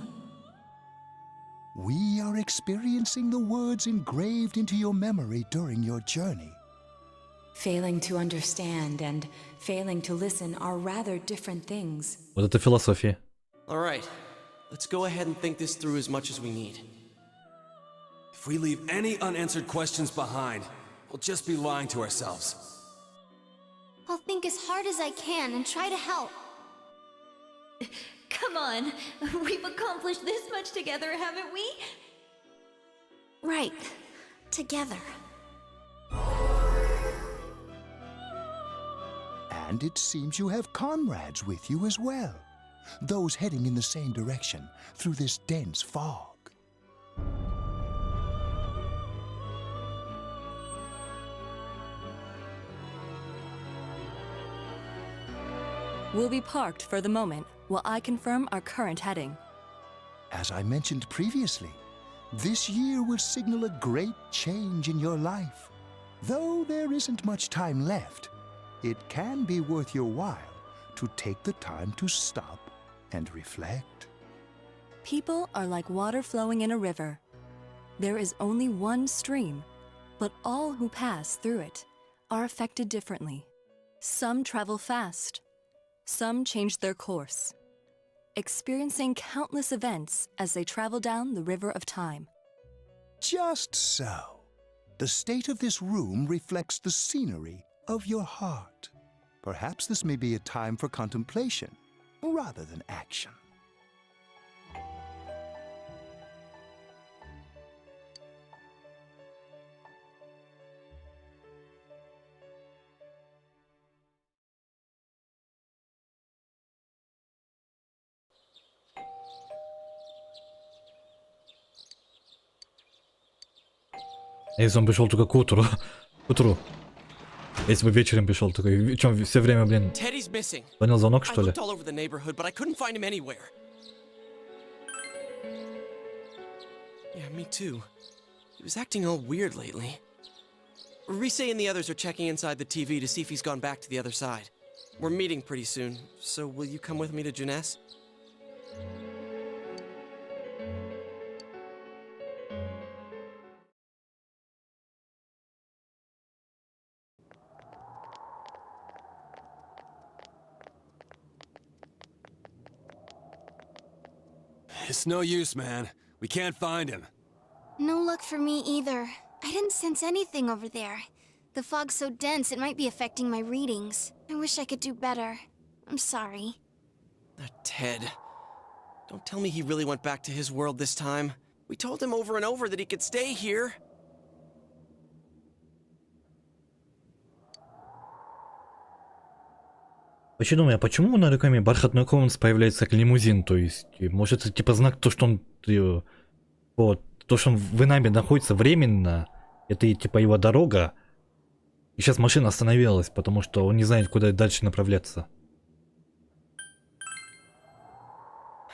We are experiencing the words engraved into your memory during your journey. Failing to understand and failing to listen are rather different things. Вот это философия. All right, let's go ahead and think this through as much as we need. If we leave any unanswered questions behind, we'll just be lying to ourselves. I'll think as hard as I can and try to help. Come on, we've accomplished this much together, haven't we? Right. Together. And it seems you have comrades with you as well. Those heading in the same direction through this dense fog. We'll be parked for the moment while I confirm our current heading. As I mentioned previously, this year will signal a great change in your life. Though there isn't much time left, it can be worth your while to take the time to stop and reflect. People are like water flowing in a river. There is only one stream, but all who pass through it are affected differently. Some travel fast. Some change their course, experiencing countless events as they travel down the river of time. Just so. The state of this room reflects the scenery of your heart. Perhaps this may be a time for contemplation rather than action. Если он пришел только к утру. К утру. Если бы вечером пришел, такой, чем все время, блин, Teddy's missing. понял звонок, I что ли? looked all over the neighborhood, but I couldn't find him anywhere. Yeah, me too. He was acting all weird lately. Rise and the others are checking inside the TV to see if he's gone back to the other side. We're meeting pretty soon, so will you come with me to Jeunesse? It's no use, man. We can't find him. No luck for me either. I didn't sense anything over there. The fog's so dense it might be affecting my readings. I wish I could do better. I'm sorry. That Ted. Don't tell me he really went back to his world this time. We told him over and over that he could stay here. Вообще думаю, а почему на рекламе бархатный комнат появляется как лимузин? То есть, может, это типа знак то, что он... Вот, то, что он в нами находится временно, это типа его дорога. И сейчас машина остановилась, потому что он не знает, куда дальше направляться.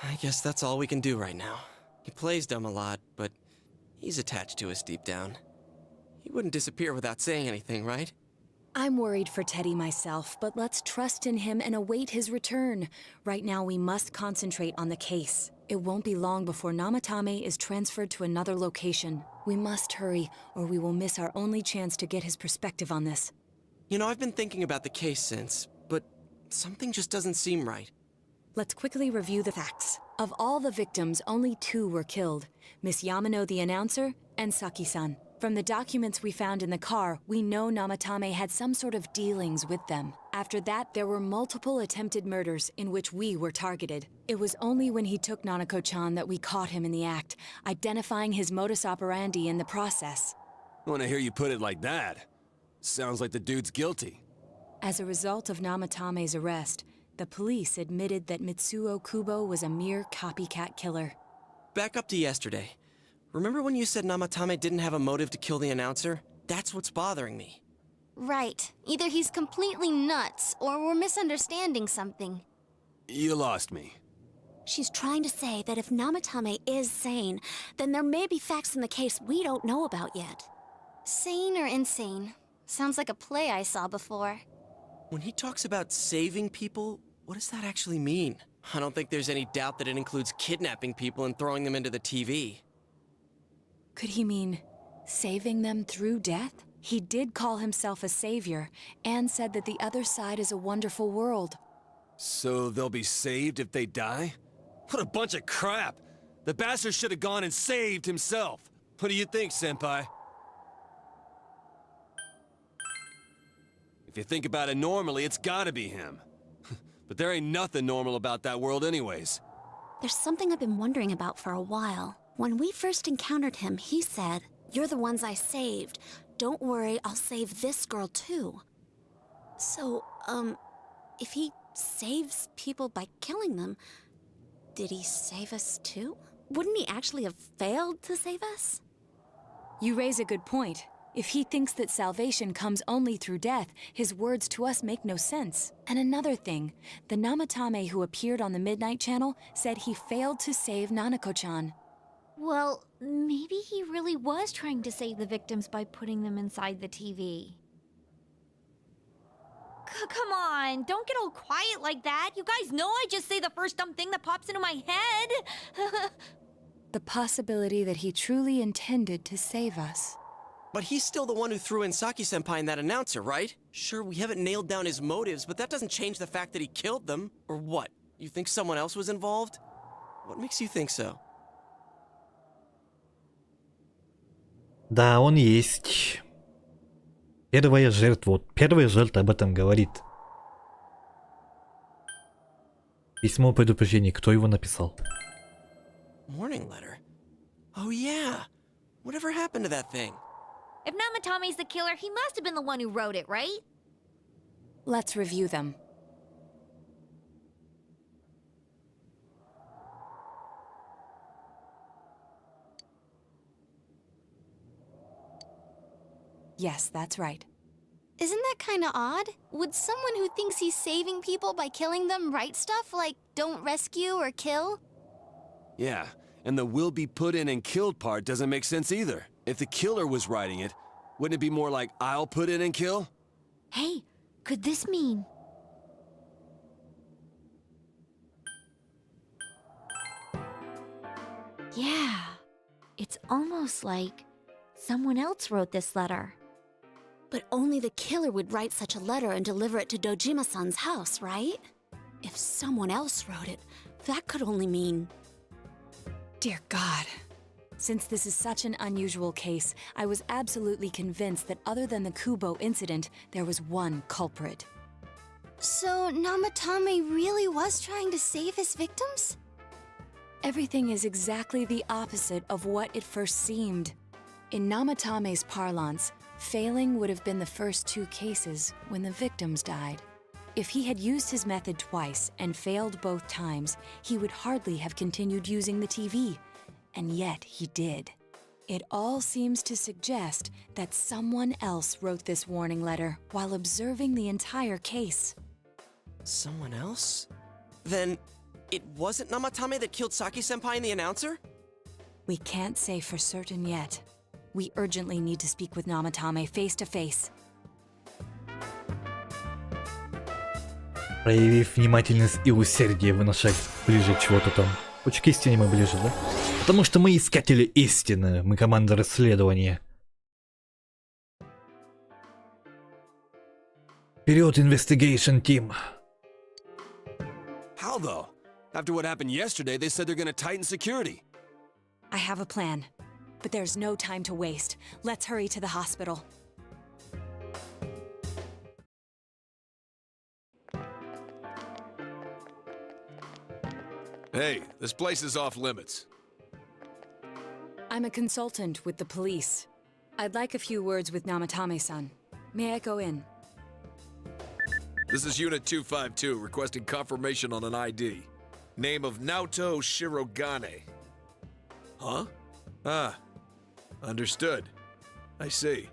I guess that's all we can do right now. He plays dumb a lot, but he's attached to us deep down. He wouldn't disappear without saying anything, right? I'm worried for Teddy myself, but let's trust in him and await his return. Right now, we must concentrate on the case. It won't be long before Namatame is transferred to another location. We must hurry, or we will miss our only chance to get his perspective on this. You know, I've been thinking about the case since, but something just doesn't seem right. Let's quickly review the facts. Of all the victims, only 2 were killed. Miss Yamano the announcer, and Saki-san. From the documents we found in the car, we know Namatame had some sort of dealings with them. After that, there were multiple attempted murders in which we were targeted. It was only when he took Nanako-chan that we caught him in the act, identifying his modus operandi in the process. When I hear you put it like that, sounds like the dude's guilty. As a result of Namatame's arrest, the police admitted that Mitsuo Kubo was a mere copycat killer. Back up to yesterday. Remember when you said Namatame didn't have a motive to kill the announcer? That's what's bothering me. Right. Either he's completely nuts, or we're misunderstanding something. You lost me. She's trying to say that if Namatame is sane, then there may be facts in the case we don't know about yet. Sane or insane? Sounds like a play I saw before. When he talks about saving people, what does that actually mean? I don't think there's any doubt that it includes kidnapping people and throwing them into the TV. Could he mean saving them through death? He did call himself a savior and said that the other side is a wonderful world. So they'll be saved if they die? What a bunch of crap! The bastard should have gone and saved himself. What do you think, Senpai? If you think about it normally, it's gotta be him. But there ain't nothing normal about that world anyways. There's something I've been wondering about for a while. When we first encountered him, he said, "You're the ones I saved. Don't worry, I'll save this girl too." So, if he saves people by killing them, did he save us too? Wouldn't he actually have failed to save us? You raise a good point. If he thinks that salvation comes only through death, his words to us make no sense. And another thing, the Namatame who appeared on the Midnight Channel said he failed to save Nanako-chan. Well, maybe he really was trying to save the victims by putting them inside the TV. Come on, don't get all quiet like that. You guys know I just say the first dumb thing that pops into my head. The possibility that he truly intended to save us. But he's still the one who threw in Saki-senpai and that announcer, right? Sure, we haven't nailed down his motives, but that doesn't change the fact that he killed them. Or what? You think someone else was involved? What makes you think so? Да, он есть. Первая жертва. Вот первая жертва об этом говорит. Письмо предупреждения. Кто его написал? Morning letter? Oh yeah! Whatever happened to that thing? If Namatame's the killer, he must have been the one who wrote it, right? Let's review them. Yes, that's right. Isn't that kinda odd? Would someone who thinks he's saving people by killing them write stuff like, "Don't rescue or kill"? Yeah, and the will be put in and killed part doesn't make sense either. If the killer was writing it, wouldn't it be more like, I'll put in and kill? Hey, could this mean... Yeah, it's almost like someone else wrote this letter. But only the killer would write such a letter and deliver it to Dojima-san's house, right? If someone else wrote it, that could only mean... Dear God. Since this is such an unusual case, I was absolutely convinced that other than the Kubo incident, there was one culprit. So Namatame really was trying to save his victims? Everything is exactly the opposite of what it first seemed. In Namatame's parlance, failing would have been the first two cases when the victims died. If he had used his method twice and failed both times, he would hardly have continued using the TV. And yet he did. It all seems to suggest that someone else wrote this warning letter while observing the entire case. Someone else? Then it wasn't Namatame that killed Saki-senpai and the announcer? We can't say for certain yet. We urgently need to speak with Namatame face to face. Проявив внимательность и усердие, вы на шаг ближе к чего-то там. Хоть к истине мы ближе, да? Потому что мы искатели истины, мы команда расследования. Вперед, investigation team. How though? After what happened yesterday, they said they're gonna tighten security. I have a plan, but there's no time to waste. Let's hurry to the hospital. Hey, this place is off limits. I'm a consultant with the police. I'd like a few words with Namatame-san. May I go in? This is Unit 252, requesting confirmation on an ID. Name of Naoto Shirogane. Huh? Ah. Understood. I see.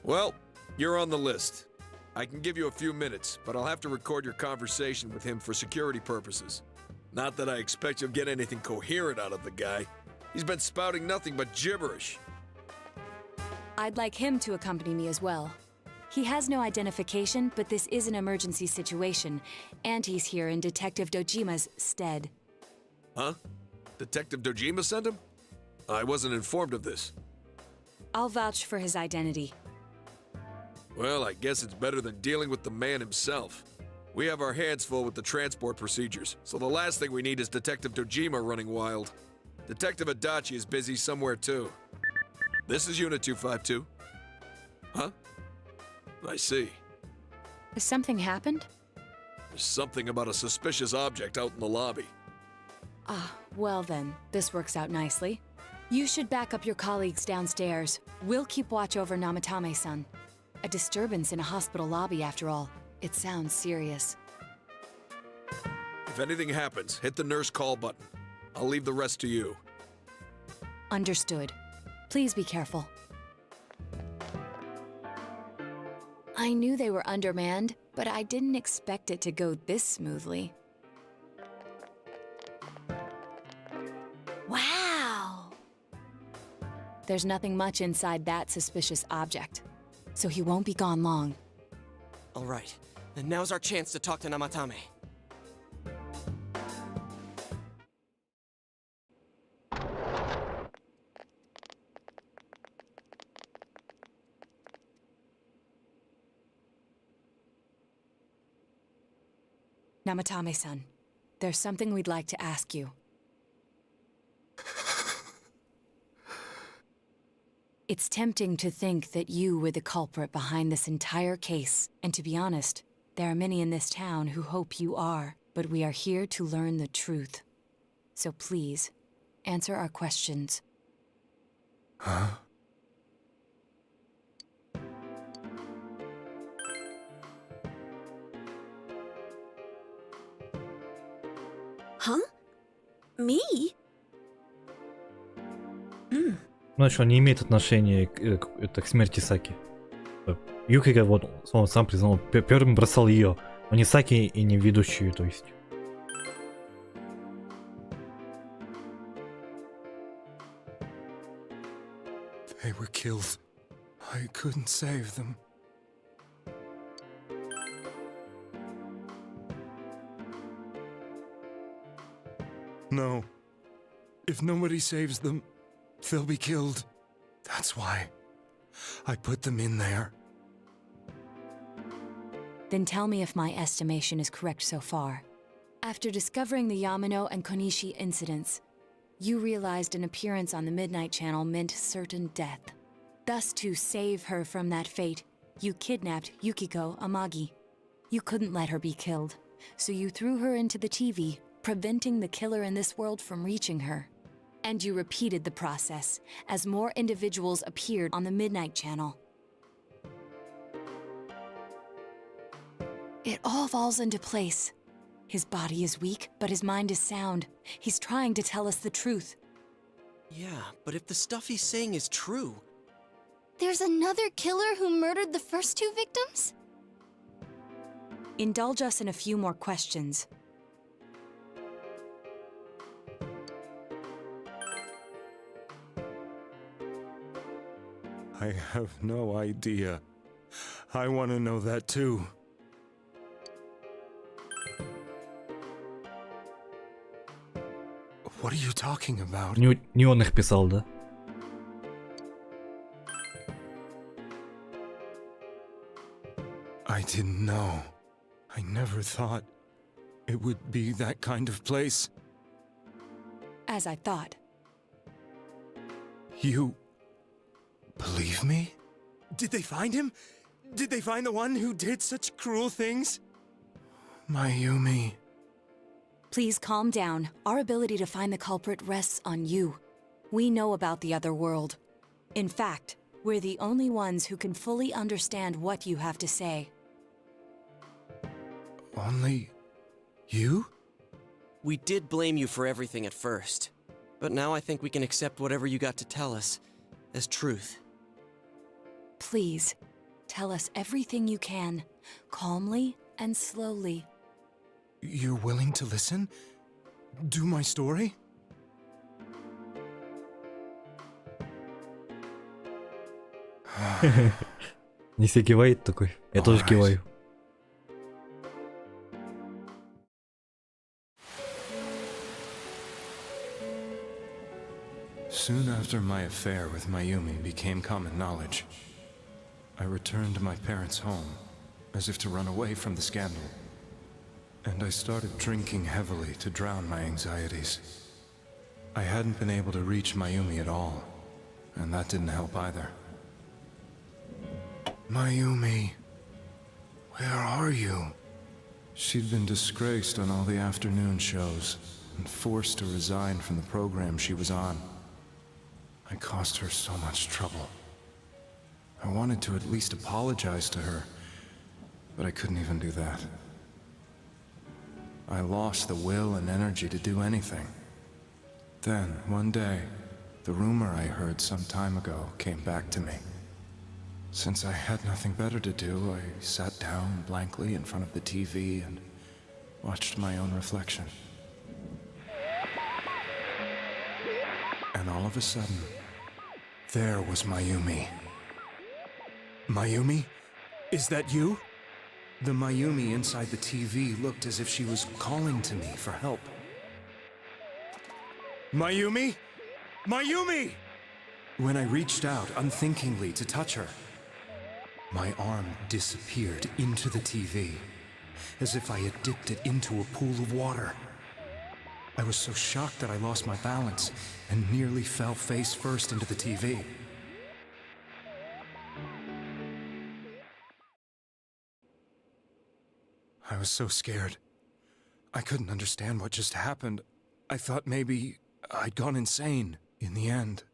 Well, you're on the list. I can give you a few minutes, but I'll have to record your conversation with him for security purposes. Not that I expect you'll get anything coherent out of the guy. He's been spouting nothing but gibberish. I'd like him to accompany me as well. He has no identification, but this is an emergency situation, and he's here in Detective Dojima's stead. Huh? Detective Dojima sent him? I wasn't informed of this. I'll vouch for his identity. Well, I guess it's better than dealing with the man himself. We have our hands full with the transport procedures, so the last thing we need is Detective Dojima running wild. Detective Adachi is busy somewhere too. This is Unit 252. Huh? I see. Has something happened? There's something about a suspicious object out in the lobby. Ah, well then, this works out nicely. You should back up your colleagues downstairs. We'll keep watch over Namatame-san. A disturbance in a hospital lobby, after all. It sounds serious. If anything happens, hit the nurse call button. I'll leave the rest to you. Understood. Please be careful. I knew they were undermanned, but I didn't expect it to go this smoothly. Wow! There's nothing much inside that suspicious object, so he won't be gone long. All right, then now's our chance to talk to Namatame. Namatame-san, there's something we'd like to ask you. It's tempting to think that you were the culprit behind this entire case, and to be honest, there are many in this town who hope you are, but we are here to learn the truth. So please, answer our questions. Huh? Huh? Me? Значит, он не имеет отношения к смерти Саки. Юкига, вот, он сам признал, первым бросал ее, а не Саки и не ведущую, то есть. They were killed. I couldn't save them. No. If nobody saves them, they'll be killed. That's why I put them in there. Then tell me if my estimation is correct so far. After discovering the Yamano and Konishi incidents, you realized an appearance on the Midnight Channel meant certain death. Thus, to save her from that fate, you kidnapped Yukiko Amagi. You couldn't let her be killed, so you threw her into the TV, preventing the killer in this world from reaching her. And you repeated the process as more individuals appeared on the Midnight Channel. It all falls into place. His body is weak, but his mind is sound. He's trying to tell us the truth. Yeah, but if the stuff he's saying is true... There's another killer who murdered the first two victims? Indulge us in a few more questions. I have no idea. I want to know that too. What are you talking about? Не он их писал, да? I didn't know. I never thought it would be that kind of place. As I thought. You believe me? Did they find him? Did they find the one who did such cruel things? Mayumi. Please calm down. Our ability to find the culprit rests on you. We know about the other world. In fact, we're the only ones who can fully understand what you have to say. Only you? We did blame you for everything at first, but now I think we can accept whatever you got to tell us as truth. Please, tell us everything you can, calmly and slowly. You're willing to listen? Do my story? Не все кивает такой. Я тоже киваю. Soon after my affair with Mayumi became common knowledge, I returned to my parents' home, as if to run away from the scandal. And I started drinking heavily to drown my anxieties. I hadn't been able to reach Mayumi at all, and that didn't help either. Mayumi, you? She'd been disgraced on all the afternoon shows and forced to resign from the program she was on. I caused her so much trouble. I wanted to at least apologize to her, but I couldn't even do that. I lost the will and energy to do anything. Then, one day, the rumor I heard some time ago came back to me. Since I had nothing better to do, I sat down blankly in front of the TV and watched my own reflection. And all of a sudden, there was Mayumi. Mayumi? Is that you? The Mayumi inside the TV looked as if she was calling to me for help. Mayumi? Mayumi! When I reached out unthinkingly to touch her, my arm disappeared into the TV, as if I had dipped it into a pool of water. I was so shocked that I lost my balance and nearly fell face first into the TV. I was so scared. I couldn't understand what just happened. I thought maybe I'd gone insane. In the end,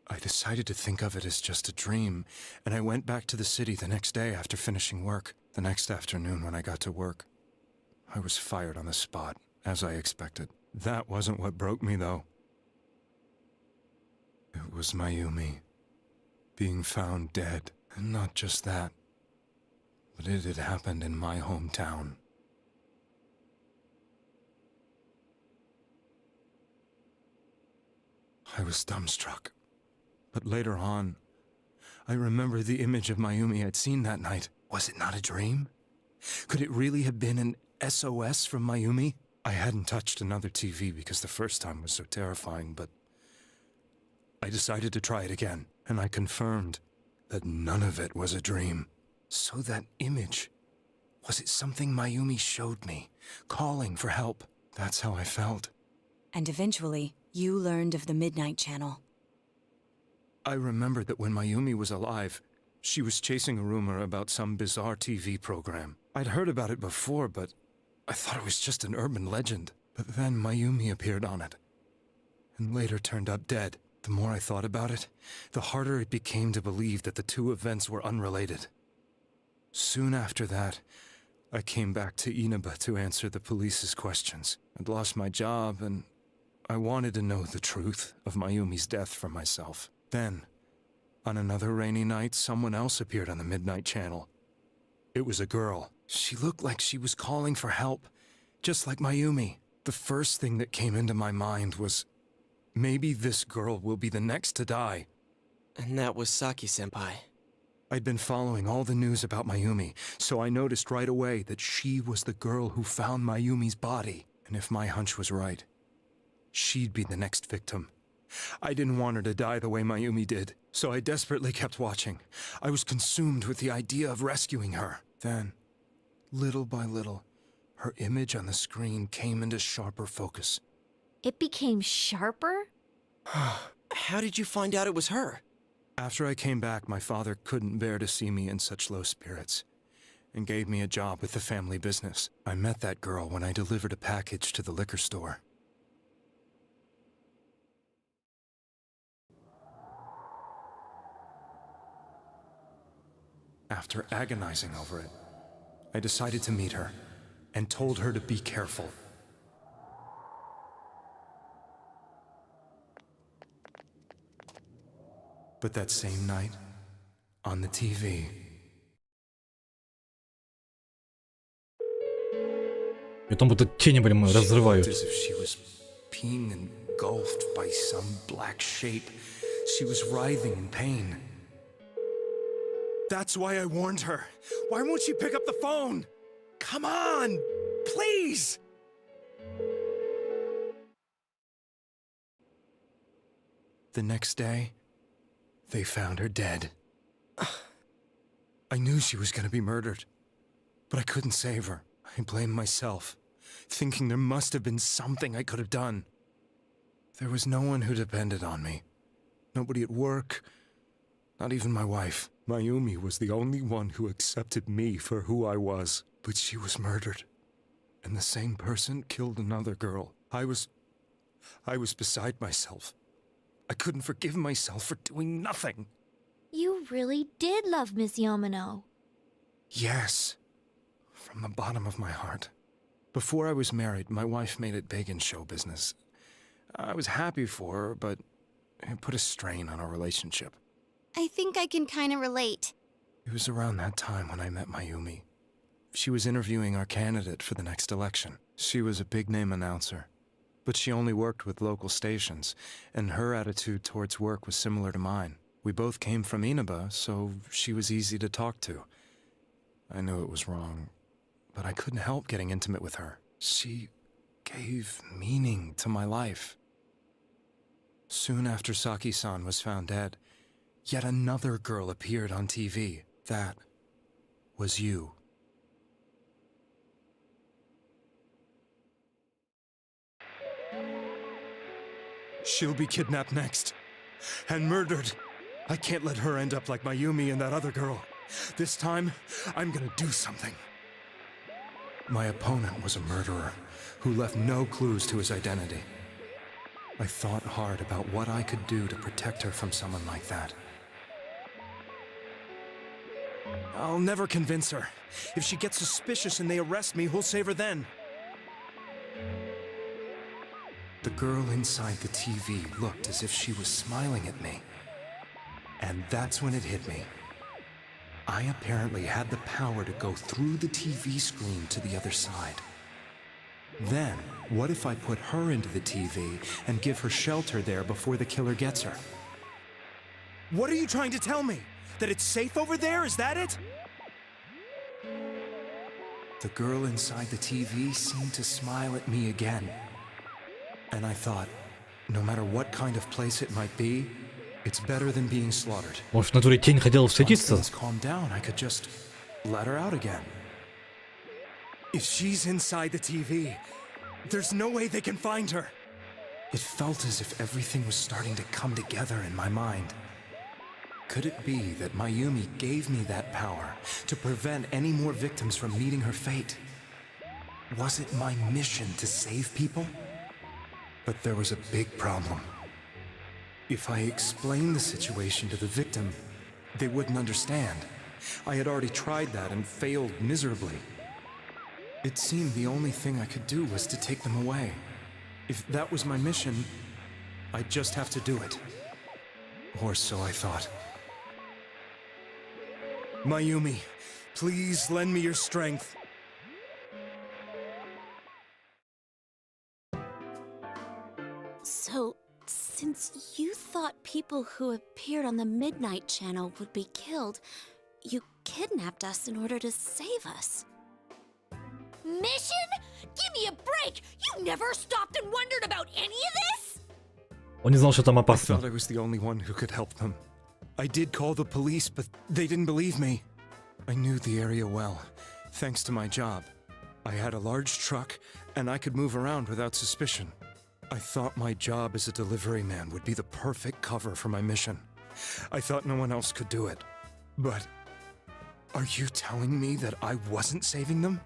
I decided to think of it as just a dream, and I went back to the city the next day after finishing work. The next afternoon when I got to work, I was fired on the spot, as I expected. That wasn't what broke me, though. It was Mayumi being found dead. And not just that, but it had happened in my hometown. I was dumbstruck. But later on, I remember the image of Mayumi I'd seen that night. Was it not a dream? Could it really have been an SOS from Mayumi? I hadn't touched another TV because the first time was so terrifying, but I decided to try it again, and I confirmed that none of it was a dream. So that image, was it something Mayumi showed me, calling for help? That's how I felt. And eventually, you learned of the Midnight Channel. I remembered that when Mayumi was alive, she was chasing a rumor about some bizarre TV program. I'd heard about it before, but I thought it was just an urban legend. But then Mayumi appeared on it, and later turned up dead. The more I thought about it, the harder it became to believe that the two events were unrelated. Soon after that, I came back to Inaba to answer the police's questions. I'd lost my job, and I wanted to know the truth of Mayumi's death for myself. Then, on another rainy night, someone else appeared on the Midnight Channel. It was a girl. She looked like she was calling for help, just like Mayumi. The first thing that came into my mind was, maybe this girl will be the next to die. And that was Saki-senpai. I'd been following all the news about Mayumi, so I noticed right away that she was the girl who found Mayumi's body. And if my hunch was right, she'd be the next victim. I didn't want her to die the way Mayumi did, so I desperately kept watching. I was consumed with the idea of rescuing her. Then, little by little, her image on the screen came into sharper focus. It became sharper? How did you find out it was her? After I came back, my father couldn't bear to see me in such low spirits, and gave me a job with the family business. I met that girl when I delivered a package to the liquor store. After agonizing over it, I decided to meet her, and told her to be careful. But that same night, on the TV... И там будто тени прямо разрывают. As if she was being engulfed by some black shape. She was writhing in pain. That's why I warned her. Why won't she pick up the phone? Come on, please! The next day, they found her dead. I knew she was going to be murdered, but I couldn't save her. I blamed myself, thinking there must have been something I could have done. There was no one who depended on me. Nobody at work, not even my wife. Mayumi was the only one who accepted me for who I was. But she was murdered. And the same person killed another girl. I was beside myself. I couldn't forgive myself for doing nothing. You really did love Miss Yamano. Yes. From the bottom of my heart. Before I was married, my wife made it big in show business. I was happy for her, but it put a strain on our relationship. I think I can kind of relate. It was around that time when I met Mayumi. She was interviewing our candidate for the next election. She was a big-name announcer, but she only worked with local stations, and her attitude towards work was similar to mine. We both came from Inaba, so she was easy to talk to. I knew it was wrong, but I couldn't help getting intimate with her. She gave meaning to my life. Soon after Saki-san was found dead, yet another girl appeared on TV. That was you. She'll be kidnapped next. And murdered. I can't let her end up like Mayumi and that other girl. This time, I'm gonna do something. My opponent was a murderer who left no clues to his identity. I thought hard about what I could do to protect her from someone like that. I'll never convince her. If she gets suspicious and they arrest me, who'll save her then? The girl inside the TV looked as if she was smiling at me. And that's when it hit me. I apparently had the power to go through the TV screen to the other side. Then, what if I put her into the TV and give her shelter there before the killer gets her? What are you trying to tell me? That it's safe over there? Is that it? The girl inside the TV seemed to smile at me again. And I thought, no matter what kind of place it might be, it's better than being slaughtered. Может, в натуре тень хотела встретиться? Once things calm down, I could just let her out again. If she's inside the TV, there's no way they can find her. It felt as if everything was starting to come together in my mind. Could it be that Mayumi gave me that power to prevent any more victims from meeting her fate? Was it my mission to save people? But there was a big problem. If I explained the situation to the victim, they wouldn't understand. I had already tried that and failed miserably. It seemed the only thing I could do was to take them away. If that was my mission, I'd just have to do it. Or so I thought. Mayumi, please lend me your strength. So, since you thought people who appeared on the Midnight Channel would be killed, you kidnapped us in order to save us. Mission? Give me a break! You never stopped and wondered about any of this? Он не знал, что там I опасно. thought I was the only one who could help them. I did call the police, but they didn't believe me. I knew the area well, thanks to my job. I had a large truck, and I could move around without suspicion. I thought my job as a delivery man would be the perfect cover for my mission. I thought no one else could do it. But are you telling me that I wasn't saving them?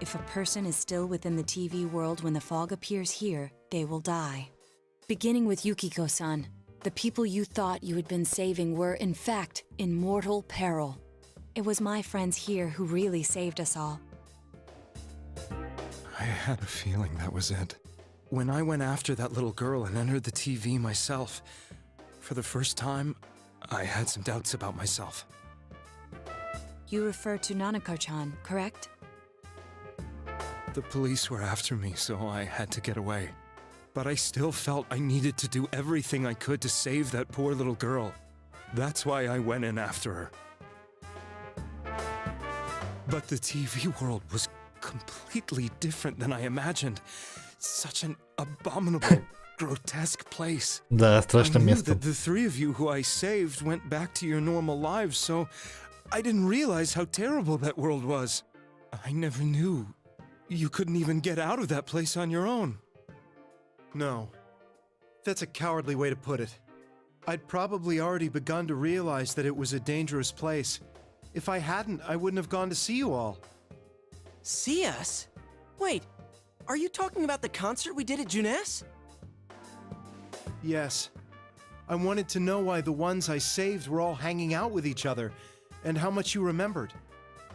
If a person is still within the TV world when the fog appears here, they will die. Beginning with Yukiko-san, the people you thought you had been saving were, in fact, in mortal peril. It was my friends here who really saved us all. I had a feeling that was it. When I went after that little girl and entered the TV myself, for the first time, I had some doubts about myself. You refer to Nanako-chan, correct? The police were after me, so I had to get away. But I still felt I needed to do everything I could to save that poor little girl. That's why I went in after her. But the TV world was completely different than I imagined. Such an abominable, grotesque place. Да, страшное I knew место. that the three of you who I saved went back to your normal lives, so I didn't realize how terrible that world was. I never knew you couldn't even get out of that place on your own. No. That's a cowardly way to put it. I'd probably already begun to realize that it was a dangerous place, If I hadn't, I wouldn't have gone to see you all. See us? Wait, are you talking about the concert we did at Juness? Yes. I wanted to know why the ones I saved were all hanging out with each other, and how much you remembered.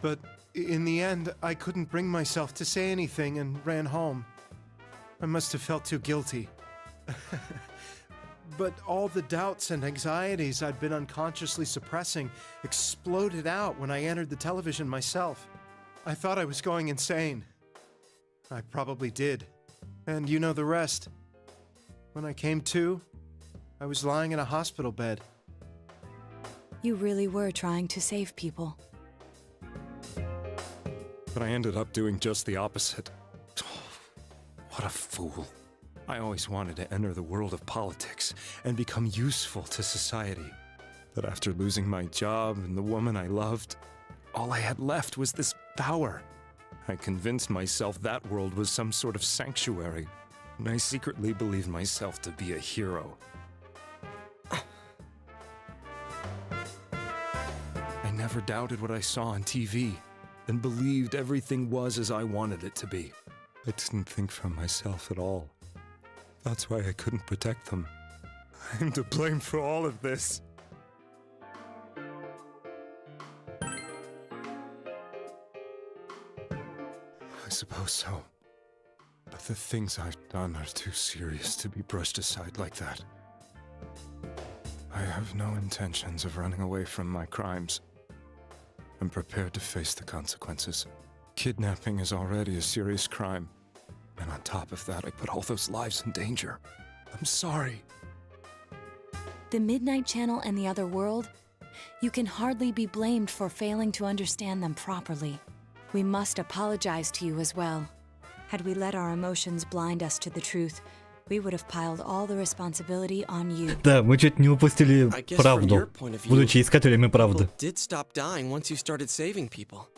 But in the end, I couldn't bring myself to say anything and ran home. I must have felt too guilty. But all the doubts and anxieties I'd been unconsciously suppressing exploded out when I entered the television myself. I thought I was going insane. I probably did. And you know the rest. When I came to, I was lying in a hospital bed. You really were trying to save people. But I ended up doing just the opposite. What a fool. I always wanted to enter the world of politics and become useful to society. But after losing my job and the woman I loved, all I had left was this power. I convinced myself that world was some sort of sanctuary, and I secretly believed myself to be a hero. I never doubted what I saw on TV, and believed everything was as I wanted it to be. I didn't think for myself at all. That's why I couldn't protect them. I'm to blame for all of this. I suppose so. But the things I've done are too serious to be brushed aside like that. I have no intentions of running away from my crimes. I'm prepared to face the consequences. Kidnapping is already a serious crime. And on top of that, I put all those lives in danger. I'm sorry. The Midnight Channel and the other world? You can hardly be blamed for failing to understand them properly. We must apologize to you as well. Had we let our emotions blind us to the truth, we would have piled all the responsibility on you. Да, мы чуть не упустили I guess from правду, your point of view, будучи искателями правды. people did stop dying once you started saving people.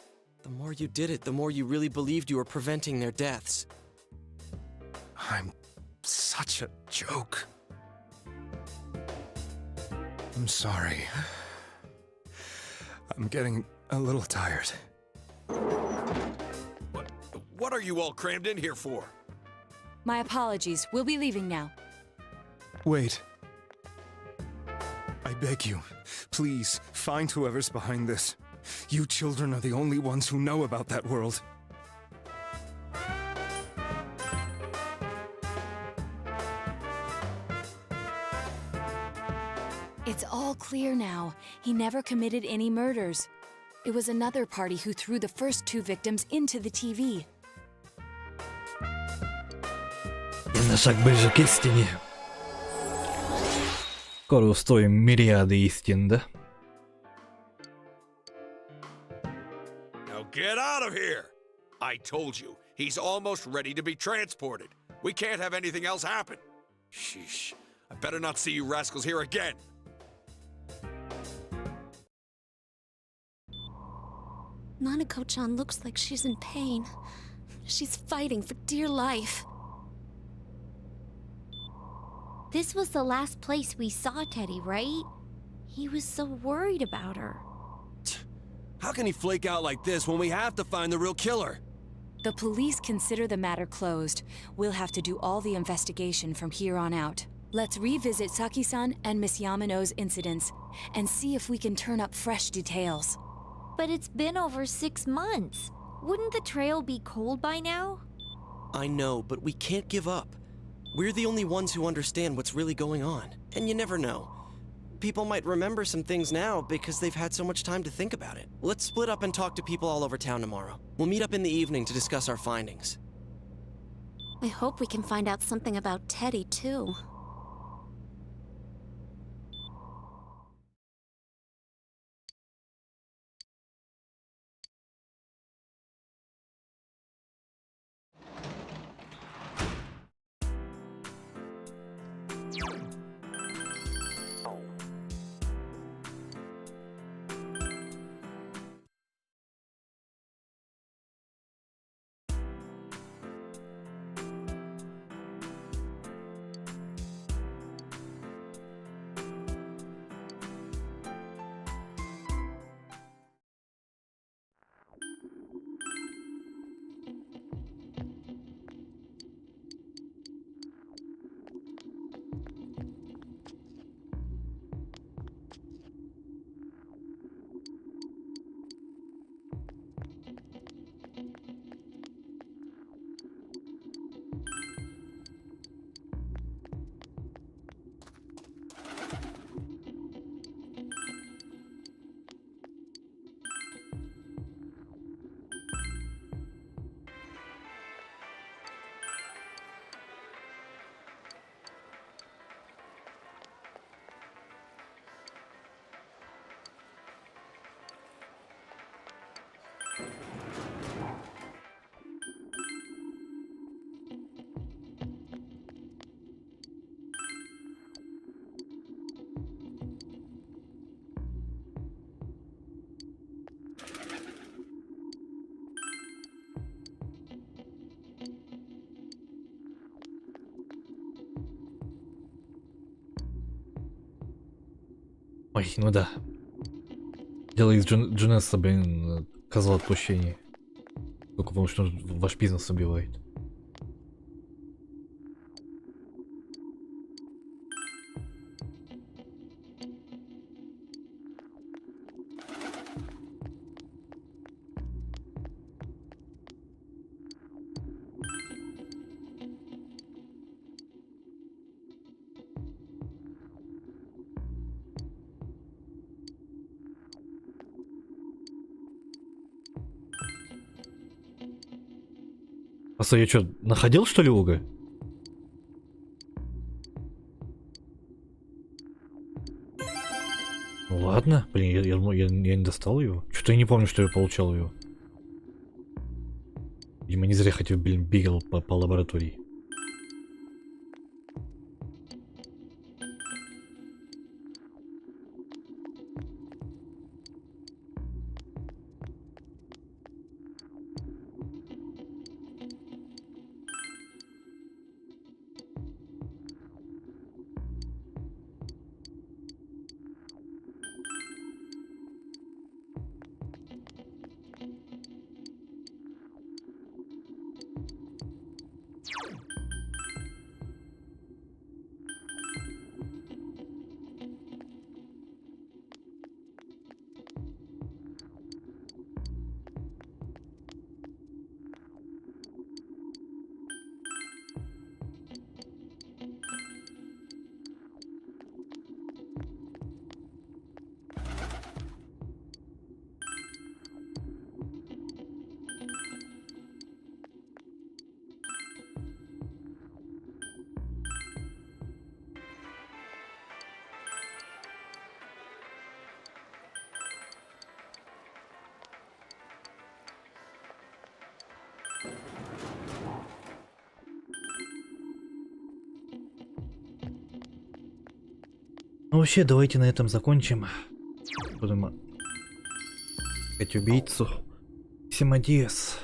The more you did it, the more you really believed you were preventing their deaths. I'm such a joke. I'm sorry. I'm getting a little tired. What are you all crammed in here for? My apologies. We'll be leaving now. Wait. I beg you, please, find whoever's behind this. You children are the only ones who know about that world. It's all clear now. He never committed any murders. It was another party who threw the first two victims into the TV. И на шаг ближе к истине. Скоро устроим мириады истин, да? Now get out of here! I told you, he's almost ready to be transported. We can't have anything else happen. Sheesh. I better not see you rascals here again. Nanako-chan looks like she's in pain. She's fighting for dear life. This was the last place we saw Teddy, right? He was so worried about her. How can he flake out like this when we have to find the real killer? The police consider the matter closed. We'll have to do all the investigation from here on out. Let's revisit Saki-san and Miss Yamano's incidents and see if we can turn up fresh details. But it's been over 6 months. Wouldn't the trail be cold by now? I know, but we can't give up. We're the only ones who understand what's really going on. And you never know. People might remember some things now because they've had so much time to think about it. Let's split up and talk to people all over town tomorrow. We'll meet up in the evening to discuss our findings. I hope we can find out something about Teddy, too. Ой, ну да. Дело из Джунесса, блин, козла отпущения. Только потому, что он ваш бизнес убивает. А я что, находил что ли уголь? Ну ладно, блин, я не достал его. Что-то я не помню, что я получал его. Видимо, не зря хотя бы, блин, бегал по лаборатории. Ну вообще, давайте на этом закончим. Будем искать убийцу. Симадиас.